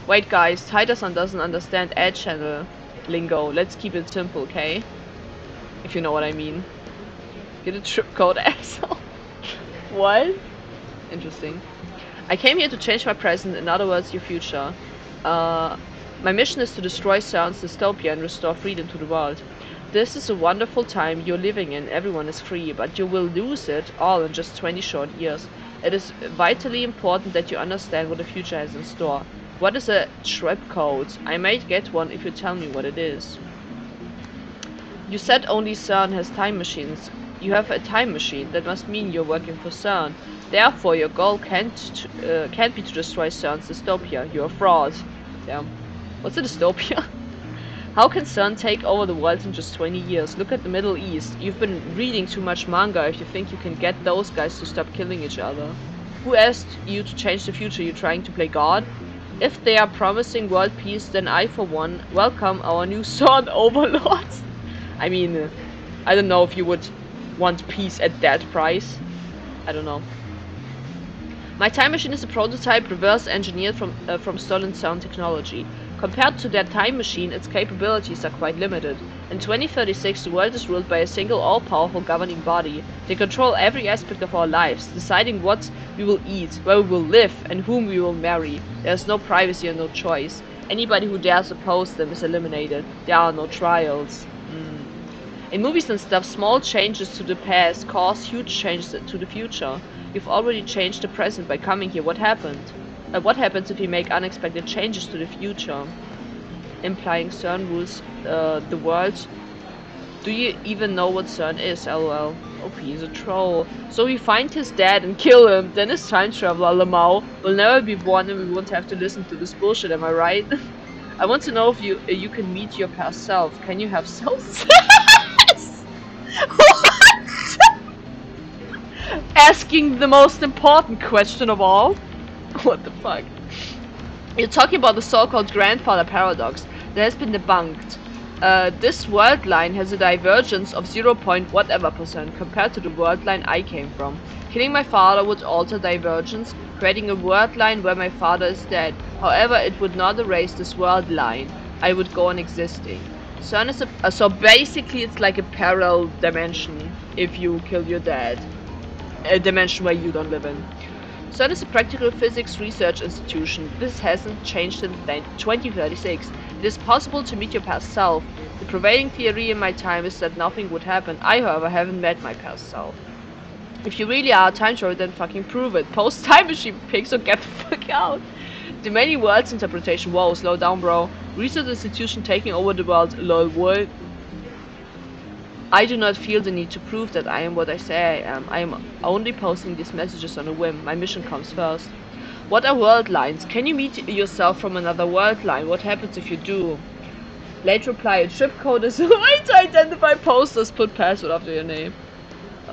wait guys, Titor-san doesn't understand ad channel lingo. Let's keep it simple, okay? If you know what I mean. Get a trip code, asshole. What? Interesting. I came here to change my present, in other words, your future. My mission is to destroy CERN's dystopia and restore freedom to the world. This is a wonderful time you're living in, everyone is free, but you will lose it all in just 20 short years. It is vitally important that you understand what the future has in store. What is a trip code? I might get one if you tell me what it is. You said only CERN has time machines. You have a time machine, that must mean you're working for CERN. Therefore, your goal can't be to destroy CERN's dystopia. You're a fraud. Damn. What's a dystopia? How can CERN take over the world in just 20 years? Look at the Middle East. You've been reading too much manga if you think you can get those guys to stop killing each other. Who asked you to change the future? You trying to play God? If they are promising world peace, then I, for one, welcome our new CERN overlords. I mean, I don't know if you would want peace at that price. I don't know. My time machine is a prototype reverse engineered from stolen CERN technology. Compared to their time machine, its capabilities are quite limited. In 2036, the world is ruled by a single all-powerful governing body. They control every aspect of our lives, deciding what we will eat, where we will live, and whom we will marry. There is no privacy and no choice. Anybody who dares oppose them is eliminated. There are no trials. In movies and stuff, small changes to the past cause huge changes to the future. You've already changed the present by coming here. What happened? What happens if we make unexpected changes to the future? Implying CERN rules the world. Do you even know what CERN is? LOL. OP is a troll. So we find his dad and kill him. Then his time traveler, Lamau, will never be born and we won't have to listen to this bullshit, am I right? I want to know if you can meet your past self. Can you have self? What? Asking the most important question of all? What the fuck? You're talking about the so-called grandfather paradox that has been debunked. This world line has a divergence of 0. whatever% compared to the world line I came from. Killing my father would alter divergence, creating a world line where my father is dead. However, it would not erase this world line. I would go on existing. CERN is so basically it's like a parallel dimension if you kill your dad. A dimension where you don't live in. CERN is a practical physics research institution. This hasn't changed since 2036. It is possible to meet your past self. The prevailing theory in my time is that nothing would happen. I, however, haven't met my past self. If you really are a time traveler, then fucking prove it. Post time machine pics or get the fuck out. The many worlds interpretation. Whoa, slow down, bro. Research institution taking over the world. Lol, what? I do not feel the need to prove that I am what I say I am. I am only posting these messages on a whim. My mission comes first. What are world lines? Can you meet yourself from another world line? What happens if you do? Late reply. A trip code is a way to identify posters. Put password after your name.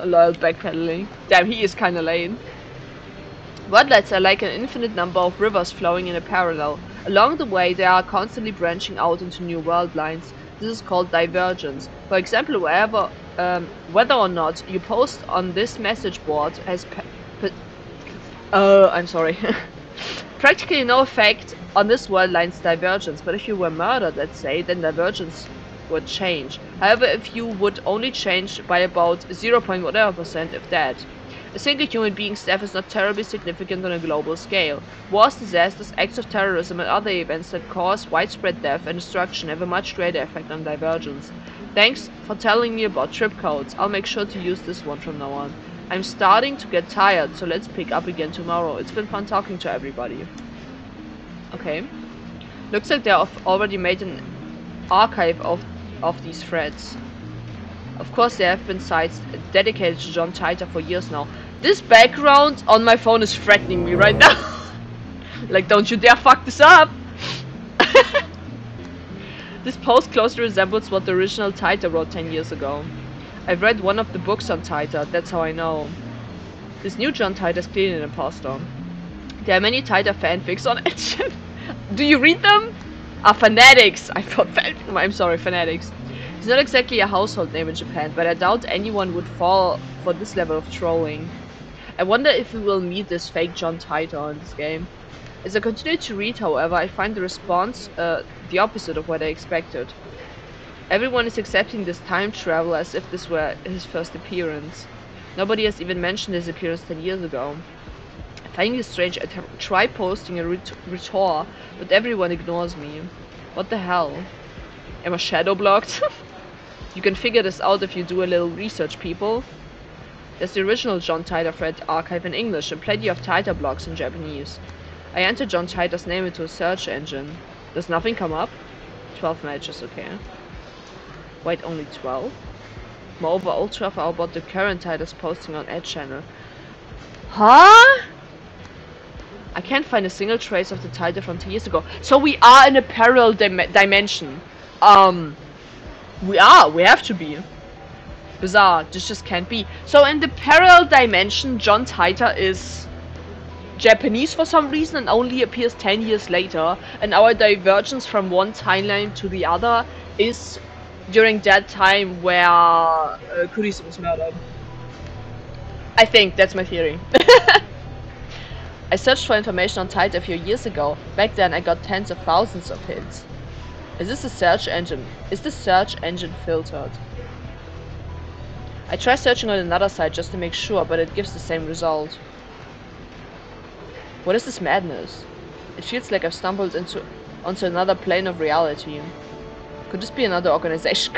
Lol, backpedaling. Damn, he is kinda lame. Worldlines are like an infinite number of rivers flowing in a parallel. Along the way, they are constantly branching out into new world lines. This is called divergence. For example, whether or not you post on this message board has I'm sorry. Practically no effect on this world line's divergence, but if you were murdered, let's say, then divergence would change. However, if you would only change by about 0. whatever% if dead. A single human being's death is not terribly significant on a global scale. Wars, disasters, acts of terrorism and other events that cause widespread death and destruction have a much greater effect on divergence. Thanks for telling me about trip codes. I'll make sure to use this one from now on. I'm starting to get tired, so let's pick up again tomorrow. It's been fun talking to everybody. Okay. Looks like they have already made an archive of these threads. Of course, there have been sites dedicated to John Titor for years now. This background on my phone is threatening me right now. Like, don't you dare fuck this up! This post closely resembles what the original Titor wrote 10 years ago. I've read one of the books on Titor, that's how I know. This new John Titor is clearly an imposter. There are many Titor fanfics on it. Do you read them? Ah, fanatics! I thought I'm sorry, fanatics. He's not exactly a household name in Japan, but I doubt anyone would fall for this level of trolling. I wonder if we will meet this fake John Titor in this game. As I continue to read, however, I find the response the opposite of what I expected. Everyone is accepting this time travel as if this were his first appearance. Nobody has even mentioned his appearance 10 years ago. Finding it strange, I try posting a retort, but everyone ignores me. What the hell? Am I shadow blocked? You can figure this out if you do a little research, people. There's the original John Titor thread archive in English and plenty of Titor blogs in Japanese. I enter John Titor's name into a search engine. Does nothing come up? 12 matches, okay. Wait, only 12? Moreover, all 12 are about the current Titor's posting on Ed channel. Huh? I can't find a single trace of the Titor from 10 years ago. So we are in a parallel dimension. We have to be. Bizarre, this just can't be. So in the parallel dimension, John Titor is Japanese for some reason and only appears 10 years later, and our divergence from one timeline to the other is during that time where Kurisu was murdered. I think that's my theory. I searched for information on Titor a few years ago. Back then I got tens of thousands of hits. Is this a search engine? Is the search engine filtered? I tried searching on another site just to make sure, but it gives the same result. What is this madness? It feels like I've stumbled onto another plane of reality. Could this be another organization?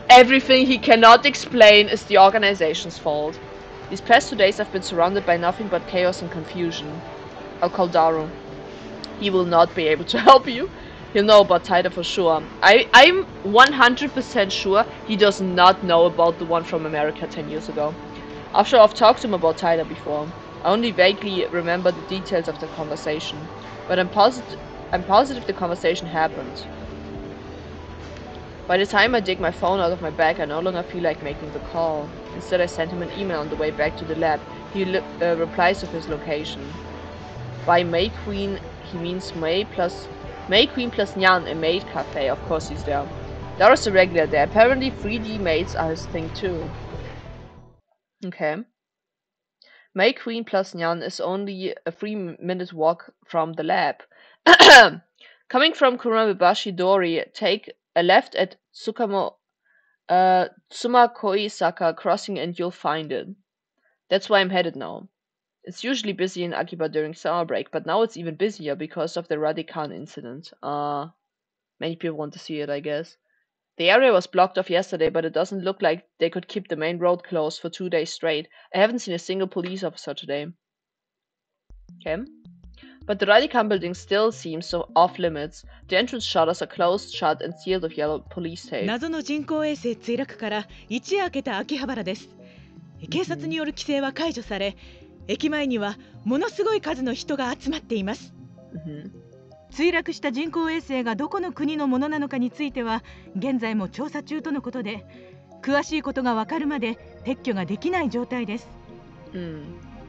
Everything he cannot explain is the organization's fault. These past 2 days I've been surrounded by nothing but chaos and confusion. I'll call Daru. He will not be able to help you. He'll know about Tyler for sure. I'm 100% sure he does not know about the one from America 10 years ago. After I've talked to him about Tyler before. I only vaguely remember the details of the conversation. But I'm positive the conversation happened. By the time I dig my phone out of my bag, I no longer feel like making the call. Instead, I sent him an email on the way back to the lab. He replies with his location. By May Queen, he means May Queen plus Nyan, a maid cafe. Of course he's there. Dora's a regular there. Apparently 3D maids are his thing too. Okay. May Queen plus Nyan is only a 3-minute walk from the lab. Coming from Kumabashi Dori, take a left at Tsumakoi-saka crossing and you'll find it. That's why I'm headed now. It's usually busy in Akiba during summer break, but now it's even busier because of the Radican incident. Many people want to see it, I guess. The area was blocked off yesterday, but it doesn't look like they could keep the main road closed for 2 days straight. I haven't seen a single police officer today. Okay. But the Radican building still seems so off limits. The entrance shutters are closed, shut, and sealed with yellow police tape. 謎の人工衛星墜落から一夜明けた秋葉原です。警察による規制は解除され、駅前にはものすごい数の人が集まっています。墜落した人工衛星がどこの国のものなのかについては現在も調査中とのことで、詳しいことがわかるまで撤去ができない状態です。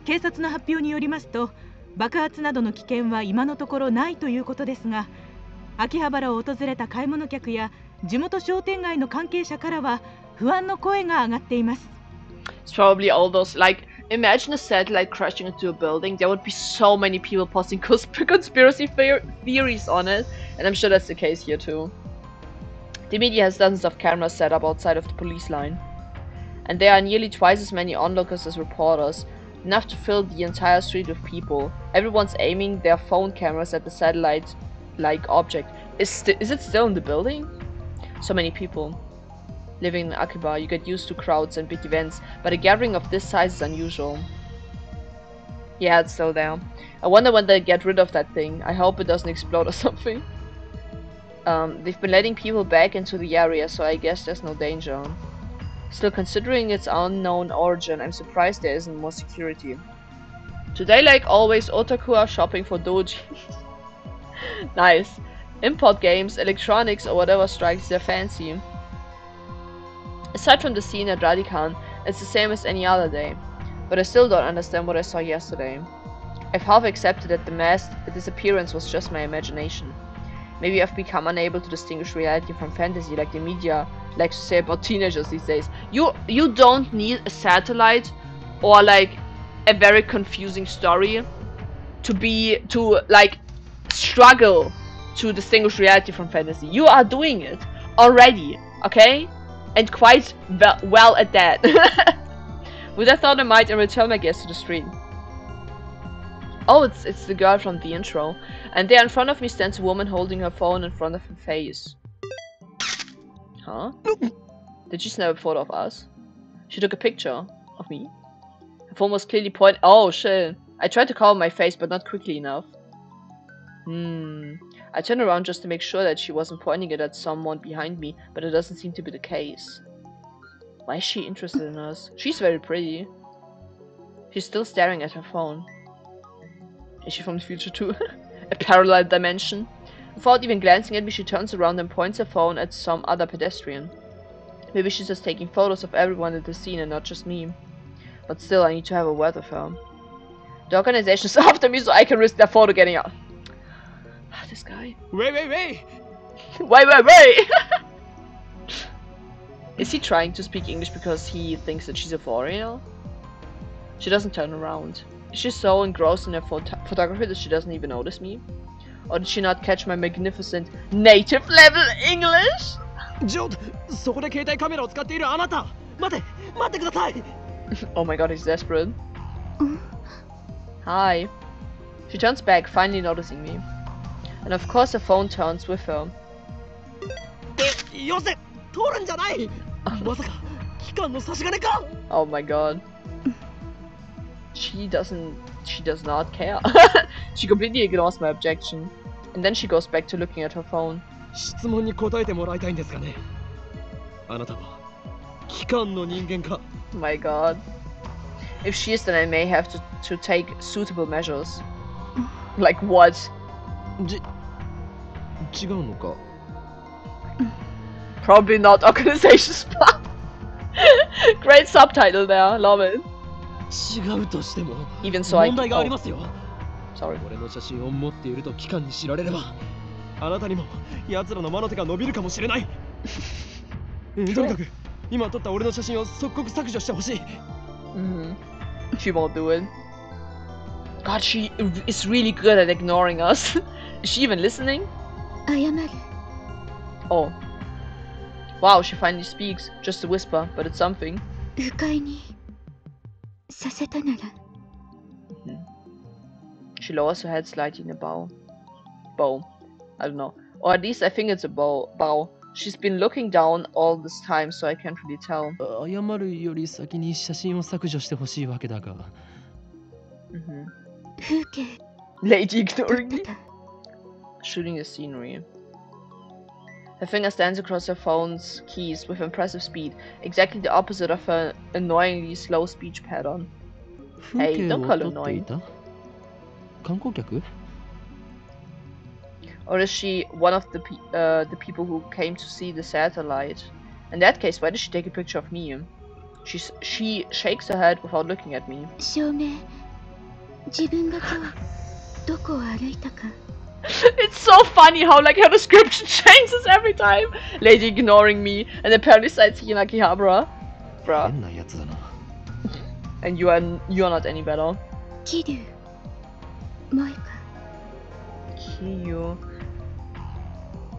警察の発表によりますと、爆発などの危険は今のところないということですが、秋葉原を訪れた買い物客や地元商店街の関係者からは不安の声が上がっています。It's probably all those, like, imagine a satellite crashing into a building. There would be so many people posting conspiracy theories on it, and I'm sure that's the case here too. The media has dozens of cameras set up outside of the police line, and there are nearly twice as many onlookers as reporters, enough to fill the entire street with people. Everyone's aiming their phone cameras at the satellite-like object. Is it still in the building? So many people. Living in Akiba, you get used to crowds and big events, but a gathering of this size is unusual. Yeah, it's still there. I wonder when they get rid of that thing. I hope it doesn't explode or something. They've been letting people back into the area, so I guess there's no danger. Still, considering its unknown origin, I'm surprised there isn't more security. Today, like always, otaku are shopping for doji. Nice. Import games, electronics, or whatever strikes their fancy. Aside from the scene at Radican, it's the same as any other day. But I still don't understand what I saw yesterday. I've half accepted that the disappearance was just my imagination. Maybe I've become unable to distinguish reality from fantasy, like the media likes to say about teenagers these days. You don't need a satellite or like a very confusing story to like struggle to distinguish reality from fantasy. You are doing it already, okay? And quite well at that. With that thought in mind, I return my gaze to the street. Oh, it's the girl from the intro. And there in front of me stands a woman holding her phone in front of her face. Huh? Did she snap a photo of us? She took a picture of me. Her phone was clearly pointed. Oh shit. I tried to cover my face, but not quickly enough. I turned around just to make sure that she wasn't pointing it at someone behind me, but it doesn't seem to be the case. Why is she interested in us? She's very pretty. She's still staring at her phone. Is she from the future too? A parallel dimension? Without even glancing at me, she turns around and points her phone at some other pedestrian. Maybe she's just taking photos of everyone in the scene and not just me. But still, I need to have a word with her. The organization is after me, so I can risk their photo getting out. This guy. Wait! Wait! Is he trying to speak English because he thinks that she's a foreigner? She doesn't turn around. Is she so engrossed in her photography that she doesn't even notice me? Or did she not catch my magnificent native level English? Oh my god, he's desperate. Hi. She turns back, finally noticing me. And of course the phone turns with her. Oh my god. She does not care. She completely ignores my objection. And then she goes back to looking at her phone. 質問に答えてもらいたいんですかね。あなたは機関の人間か。 My god. If she is, then I may have to take suitable measures. Like what? 違うのか。 Probably not organization spot. Great subtitle there, love it. 違うとしても Even so, I 問題がありますよ。 Sorry. 俺の写真を持っていると機関に知られれば、あなたにも奴らの魔の手が伸びるかもしれない。とにかく今撮った俺の写真を即刻削除してほしい。She won't do it. God, she is really good at ignoring us. Is she even listening? 謝る。 Oh. Wow, she finally speaks. Just a whisper, but it's something. 不快にさせたなら。She lowers her head slightly in a bow. Bow. I don't know. Or at least I think it's a bow. She's been looking down all this time, so I can't really tell. 謝るより先に写真を削除してほしいわけだが。風景 Lady 撮 ignoring っ me. てた。 Shooting the scenery. Her fingers dance across her phone's keys with impressive speed, exactly the opposite of her annoyingly slow speech pattern. 風景を撮っていた？観光客？ Or is she one of the people who came to see the satellite? In that case, why did she take a picture of me? She shakes her head without looking at me. 証明。自分が今日どこを歩いたか。 It's so funny how like her description changes every time. Lady ignoring me and apparently sightseeing Akihabara. Bruh. 変なやつだな。 And you are not any better. 桐生萌か。 Kiryu.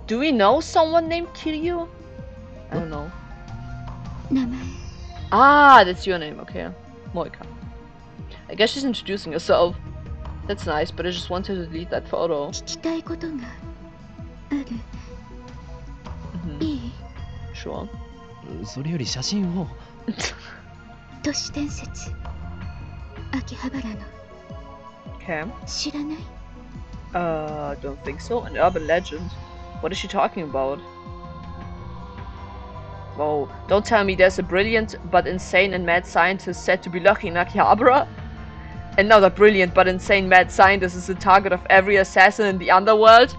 Do we know someone named Kiryu? I don't know. 名前。 Ah, that's your name, okay. Moika. I guess she's introducing herself. That's nice, but I just wanted to delete that photo. 聞きたいことがある。いい？ Sure. それより写真を。都市伝説。秋葉原の。 Okay. 知らない？ Don't think so. An urban legend. What is she talking about? Oh, don't tell me there's a brilliant but insane and mad scientist said to be lurking in Akihabara. Another brilliant but insane mad scientist is the target of every assassin in the underworld.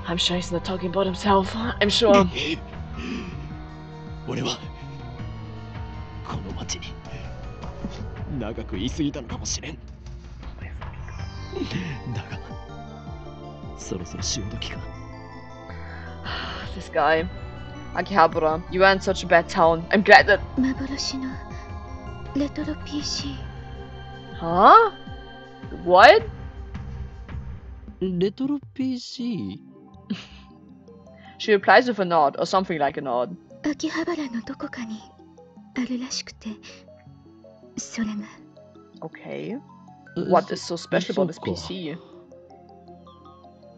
I'm sure he's not talking about himself. I'm sure. 俺はこの町に長く居すぎたのかもしれん。だがそろそろ潮時か。 This guy. Akihabara, you are in such a bad town. I'm glad that... 幻のレトロ PC。 Huh? What? レトロ PC？ She replies with a nod, or something like a nod. 秋葉原のどこかにあるらしくて、それが。 Okay. What is so special about this PC?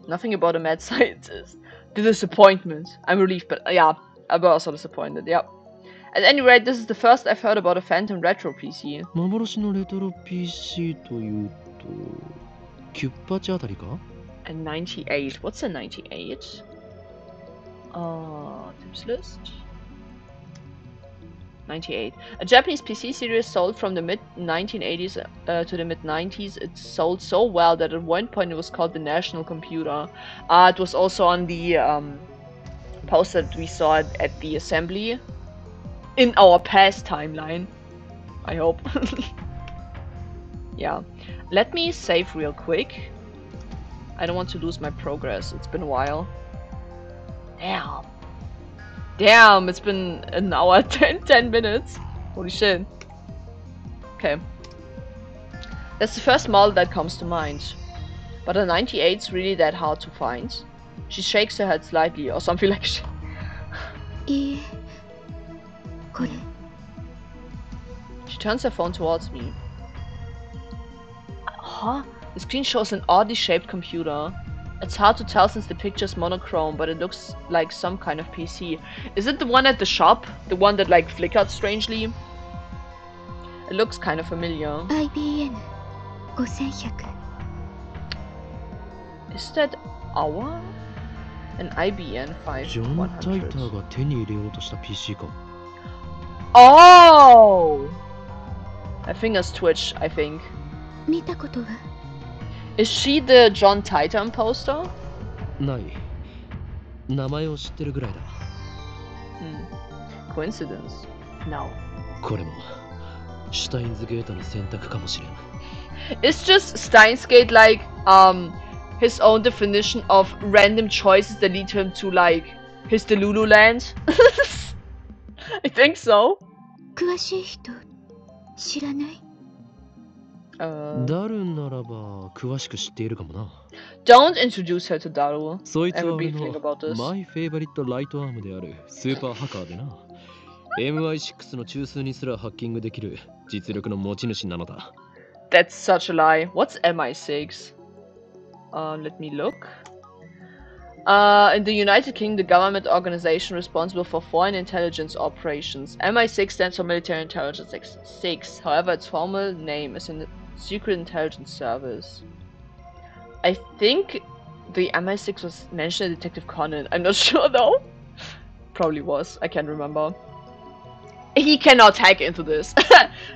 Nothing about a mad scientist. The disappointment. I'm relieved, but yeah, I was also disappointed, yeah. At any rate, this is the first I've heard about a Phantom Retro PC. 幻のレトロ PC というと、キュッパチあたりか？ A 98. What's a 98? Tips list? 98. A Japanese PC series sold from the mid-1980s to the mid-90s. It sold so well that at one point it was called the National Computer. It was also on the poster that we saw at the assembly. In our past timeline. I hope. Yeah. Let me save real quick. I don't want to lose my progress. It's been a while. Damn. Damn, it's been an hour, 10 minutes. Holy shit. Okay. That's the first model that comes to mind. But a 98's really that hard to find. She shakes her head slightly or something like shit. いいえ、これ。 She turns her phone towards me. Huh? The screen shows an oddly shaped computer. It's hard to tell since the picture's monochrome, but it looks like some kind of PC. Is it the one at the shop? The one that like flickered strangely? It looks kind of familiar. IBM 5100。Is that our? An IBN 5100. Oh! My fingers twitch, I think. 見たことは Is she the John Titor imposter? ない。名前を知ってるぐらいだ。Coincidence? No. これもシュタインズゲートの選択かもしれん。It's just Steins Gate like his own definition of random choices that lead him to like his Delulu land. I think so. 詳しい人知らない ダルンならば詳しく知っているかもな。Don't introduce her to Daru. そいつは俺 Ever be の thinking about this? マイフェイバリットライトアームであるスーパーハッカーでな。MI6 の中枢にすらハッキングできる実力の持ち主なのだ。That's such a lie. What's MI6? Let me look. In the United Kingdom, the government organization responsible for foreign intelligence operations. MI6 stands for Military Intelligence 6. However, its formal name is in the Secret Intelligence Service. I think the MI6 was mentioned in Detective Conan. I'm not sure though. Probably was. I can't remember. He cannot hack into this.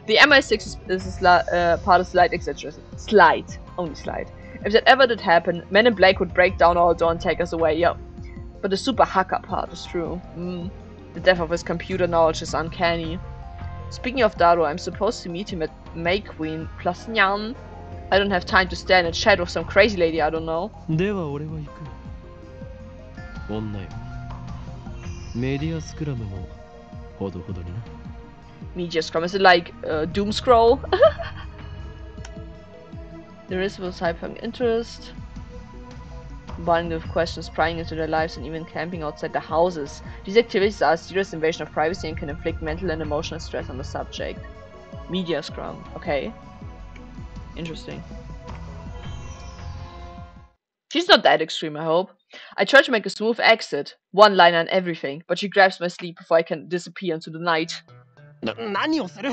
The MI6 is part of Slide exaggeration. Only Slide. If that ever did happen, Men in Black would break down our door and take us away, yeah. But the super hacker part is true. The depth of his computer knowledge is uncanny. Speaking of Daru, I'm supposed to meet him at May Queen plus Nyan. I don't have time to stand and chat with some crazy lady I don't know. では俺は行く。女よ。メディアスクラムもほどほどにな。Media Scrum, is it like Doom Scroll? There is with cyberpunk interest. Combining with questions prying into their lives and even camping outside their houses. These activities are a serious invasion of privacy and can inflict mental and emotional stress on the subject. Media Scrum, okay. Interesting. She's not that extreme, I hope. I try to make a smooth exit, one line and everything, but she grabs my sleeve before I can disappear into the night. 何をする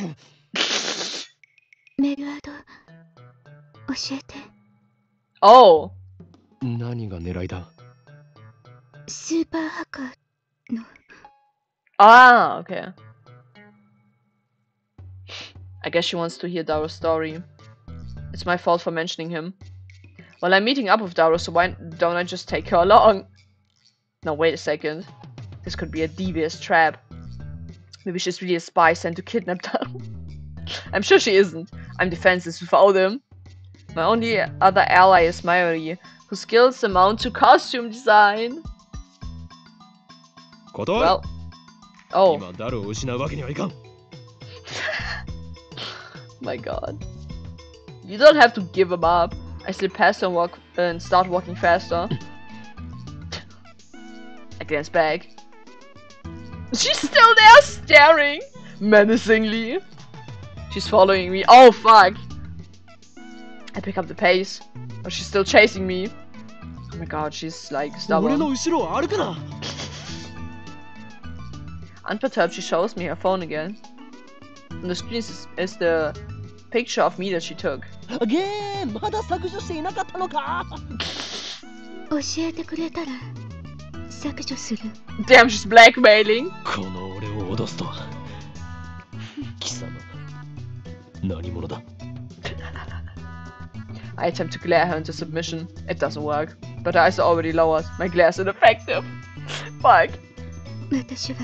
メルアド教えて Oh! 何が狙いだ？スーパーハッカーの Ah, okay. I guess she wants to hear Daru's story. It's my fault for mentioning him. Well, I'm meeting up with Daru, so why don't I just take her along? No, wait a second. This could be a devious trap. Maybe she's really a spy sent to kidnap Daru. I'm sure she isn't. I'm defenseless without him. My only other ally is Mayuri, whose skills amount to costume design. Well, oh. My god. You don't have to give him up. I slip past her and walk and start walking faster. I glance back. She's still there staring menacingly. She's following me. Oh fuck. I pick up the pace, but she's still chasing me. Oh my god, she's like stubborn. Unperturbed, she shows me her phone again. On the screen is the picture of me that she took. まだ削除していなかったのか教えてくれたら削除する Damn, she's blackmailing. この俺を脅すとは。貴様、何者だ？ I attempt to glare her into submission. It doesn't work. But her eyes are already lowered. My glare is ineffective. Fuck. 私は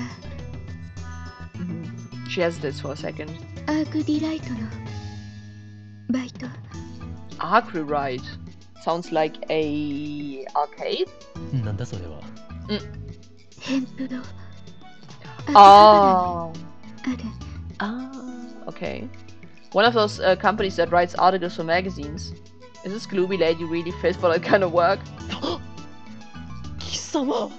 She hesitates for a second. アークディライトのバイト Arc rewrite. Sounds like a arcade? なんだそれは。ヘンプロ Oh. ある Ah. Okay. One of those companies that writes articles for magazines. Is this gloomy lady really fit for that kind of work? 貴様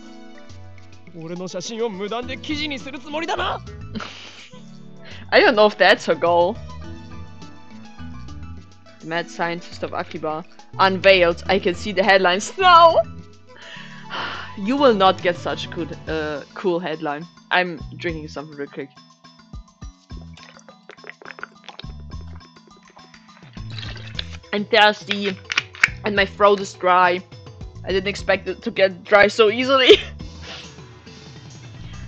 俺の写真を無断で記事にするつもりだな I don't know if that's her goal. The mad scientist of Akiba. Unveiled. I can see the headlines now. You will not get such a good, cool headline. I'm drinking something real quick. I'm thirsty, and my throat is dry. I didn't expect it to get dry so easily.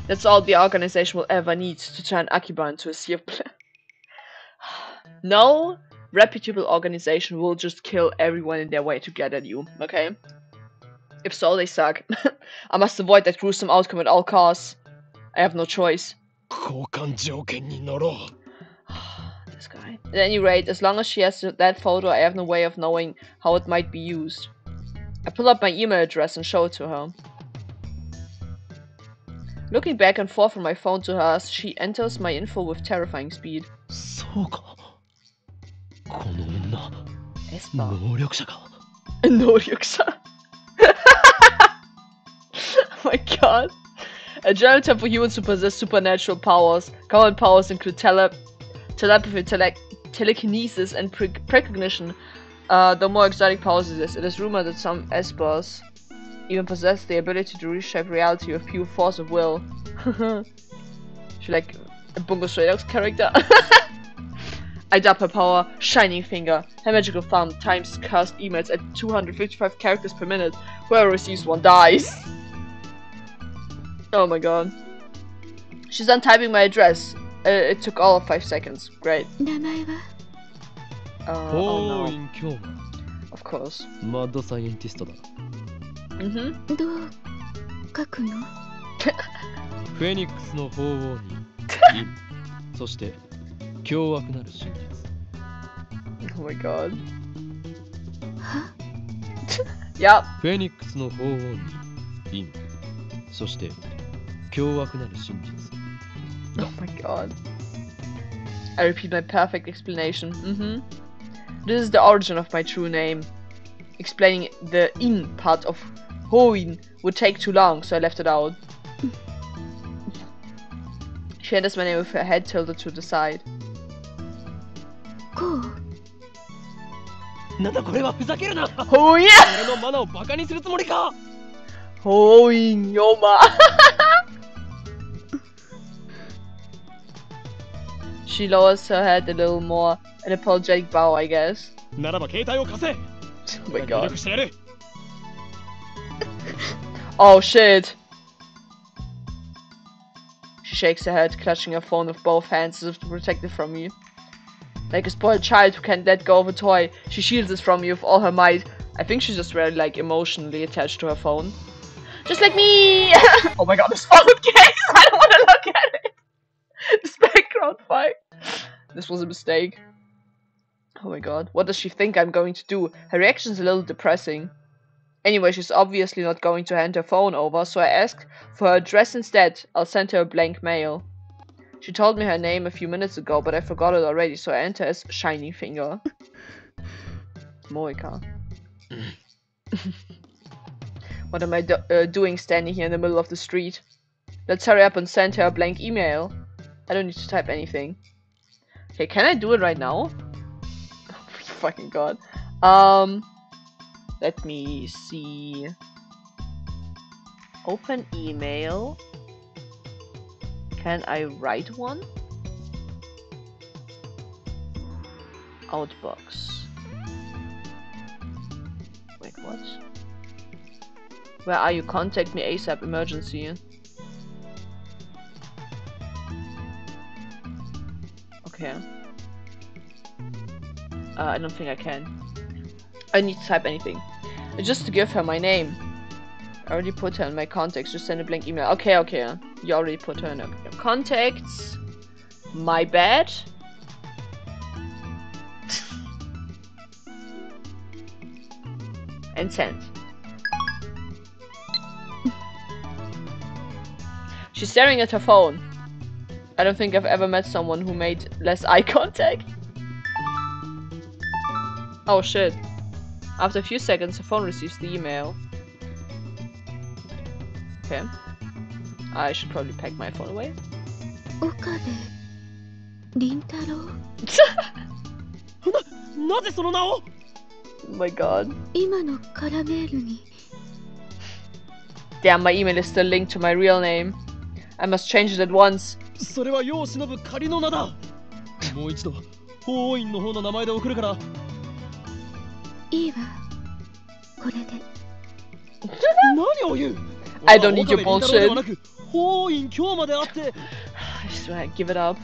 That's all the organization will ever need to turn Akiba into a sea of blood. No reputable organization will just kill everyone in their way to get at you, okay? If so, they suck. I must avoid that gruesome outcome at all costs. I have no choice. This guy. At any rate, as long as she has that photo, I have no way of knowing how it might be used. I pull up my email address and show it to her. Looking back and forth from my phone to hers, she enters my info with terrifying speed. Esper. 能力者. Oh my god. A general term for humans who possess supernatural powers. Common powers include telepathy, telekinesis, and precognition. The more exotic powers it is rumored that some Espers even possess the ability to reshape reality with pure force of will. She like a Bungo Stray Dogs character. I dub her power Shining Finger. Her magical thumb times cast emails at 255 characters per minute. Whoever receives one dies. Oh my god. She's done typing my address. It took all of 5 seconds. Great. Oh no. Of course. Mm-hmm. フェニックスの鳳凰にイン、そして凶悪なる真実。 Oh my god. Yep. フェニックスの鳳凰にイン、そして凶悪なる真実。 Oh my god. I repeat my perfect explanation. Mm-hmm. This is the origin of my true name. Explaining the in part of Hoin would take too long, so I left it out. She enters my name with her head tilted to the side. なんだこれはふざけるな。 Hoin! 俺のマナをバカにするつもりか。 Hoin, Yoma. She lowers her head a little more, an apologetic bow, I guess. ならば携帯を貸せ。 Oh my god. 協力してやる。 Oh shit. She shakes her head, clutching her phone with both hands as if to protect it from me. Like a spoiled child who can't let go of a toy, she shields it from me with all her might. I think she's just really like emotionally attached to her phone. Just like me! Oh my god, this phone case! I don't want to look at it! This background fight. This was a mistake. Oh my god, what does she think I'm going to do? Her reaction's a little depressing. Anyway, she's obviously not going to hand her phone over, so I ask for her address instead. I'll send her a blank mail. She told me her name a few minutes ago, but I forgot it already, so I enter as Shining Finger. Moika. What am I doing standing here in the middle of the street? Let's hurry up and send her a blank email. I don't need to type anything. Okay, can I do it right now? Oh my fucking god. Let me see. Open email. Can I write one? Outbox. Wait, what? Where are you? Contact me ASAP. Emergency. Okay. I don't think I can. I need to type anything. Just to give her my name. I already put her in my contacts. Just send a blank email. Okay, okay. You already put her in your contacts. My bad. And send. She's staring at her phone. I don't think I've ever met someone who made less eye contact. Oh shit. After a few seconds, her phone receives the email. Okay. I should probably pack my phone away. Okabe Rintaro. なぜその名を？ Oh my god. 今のカラメールに Damn, my email is still linked to my real name. I must change it at once. それは世を忍ぶ仮の名だ。もう一度法王院の方の名前で送るから。いいわこれで。何を言う I don't need your bullshit. ではなく法院今日まであって I swear, give it up.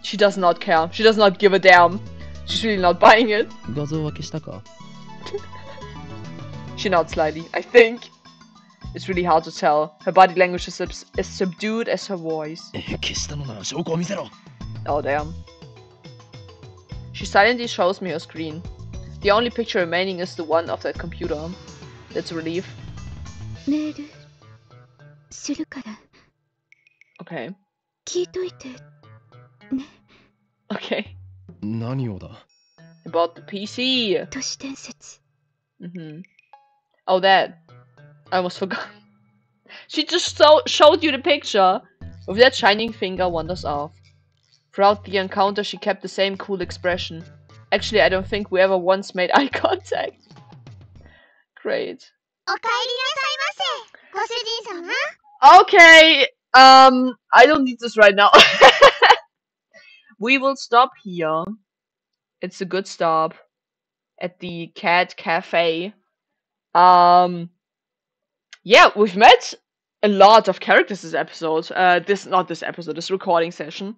She does not care. She does not give a damn. She's really not buying it. 画像は消したか She nods slightly. I think it's really hard to tell. Her body language is as subdued as her voice. 消したのなら証拠を見せろ Oh damn. She silently shows me her screen. The only picture remaining is the one of that computer. That's a relief. メールするから Okay. 聞いといてね Okay. 何をだ About the PC. 都市伝説 Oh, that. I almost forgot. She just showed you the picture. With that shining finger wanders off. Throughout the encounter, she kept the same cool expression. Actually, I don't think we ever once made eye contact. Great. おかえりなさいませご主人様 Okay. I don't need this right now. We will stop here. It's a good stop at the cat cafe. Yeah, we've met a lot of characters this episode. This recording session.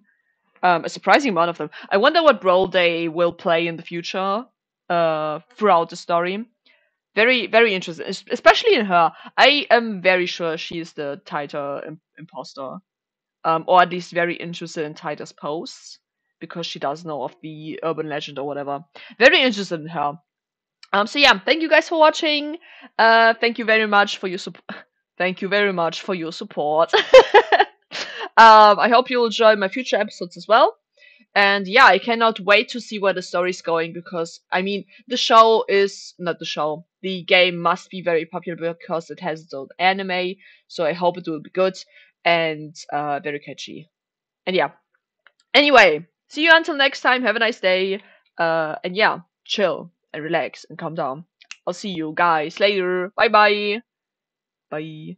A surprising amount of them. I wonder what role they will play in the future. Throughout the story. Very, very interesting, especially in her. I am very sure she is the Taita imposter. Or at least very interested in Taita's posts. Because she does know of the urban legend or whatever. Very interested in her. So yeah, thank you guys for watching. Thank you very much for your Thank you very much for your support. I hope you'll enjoy my future episodes as well. And yeah, I cannot wait to see where the story's going because I mean the game must be very popular because it has its own anime. So I hope it will be good and very catchy. And yeah. Anyway, see you until next time. Have a nice day. And yeah, chill and relax and calm down. I'll see you guys later. Bye bye. Bye.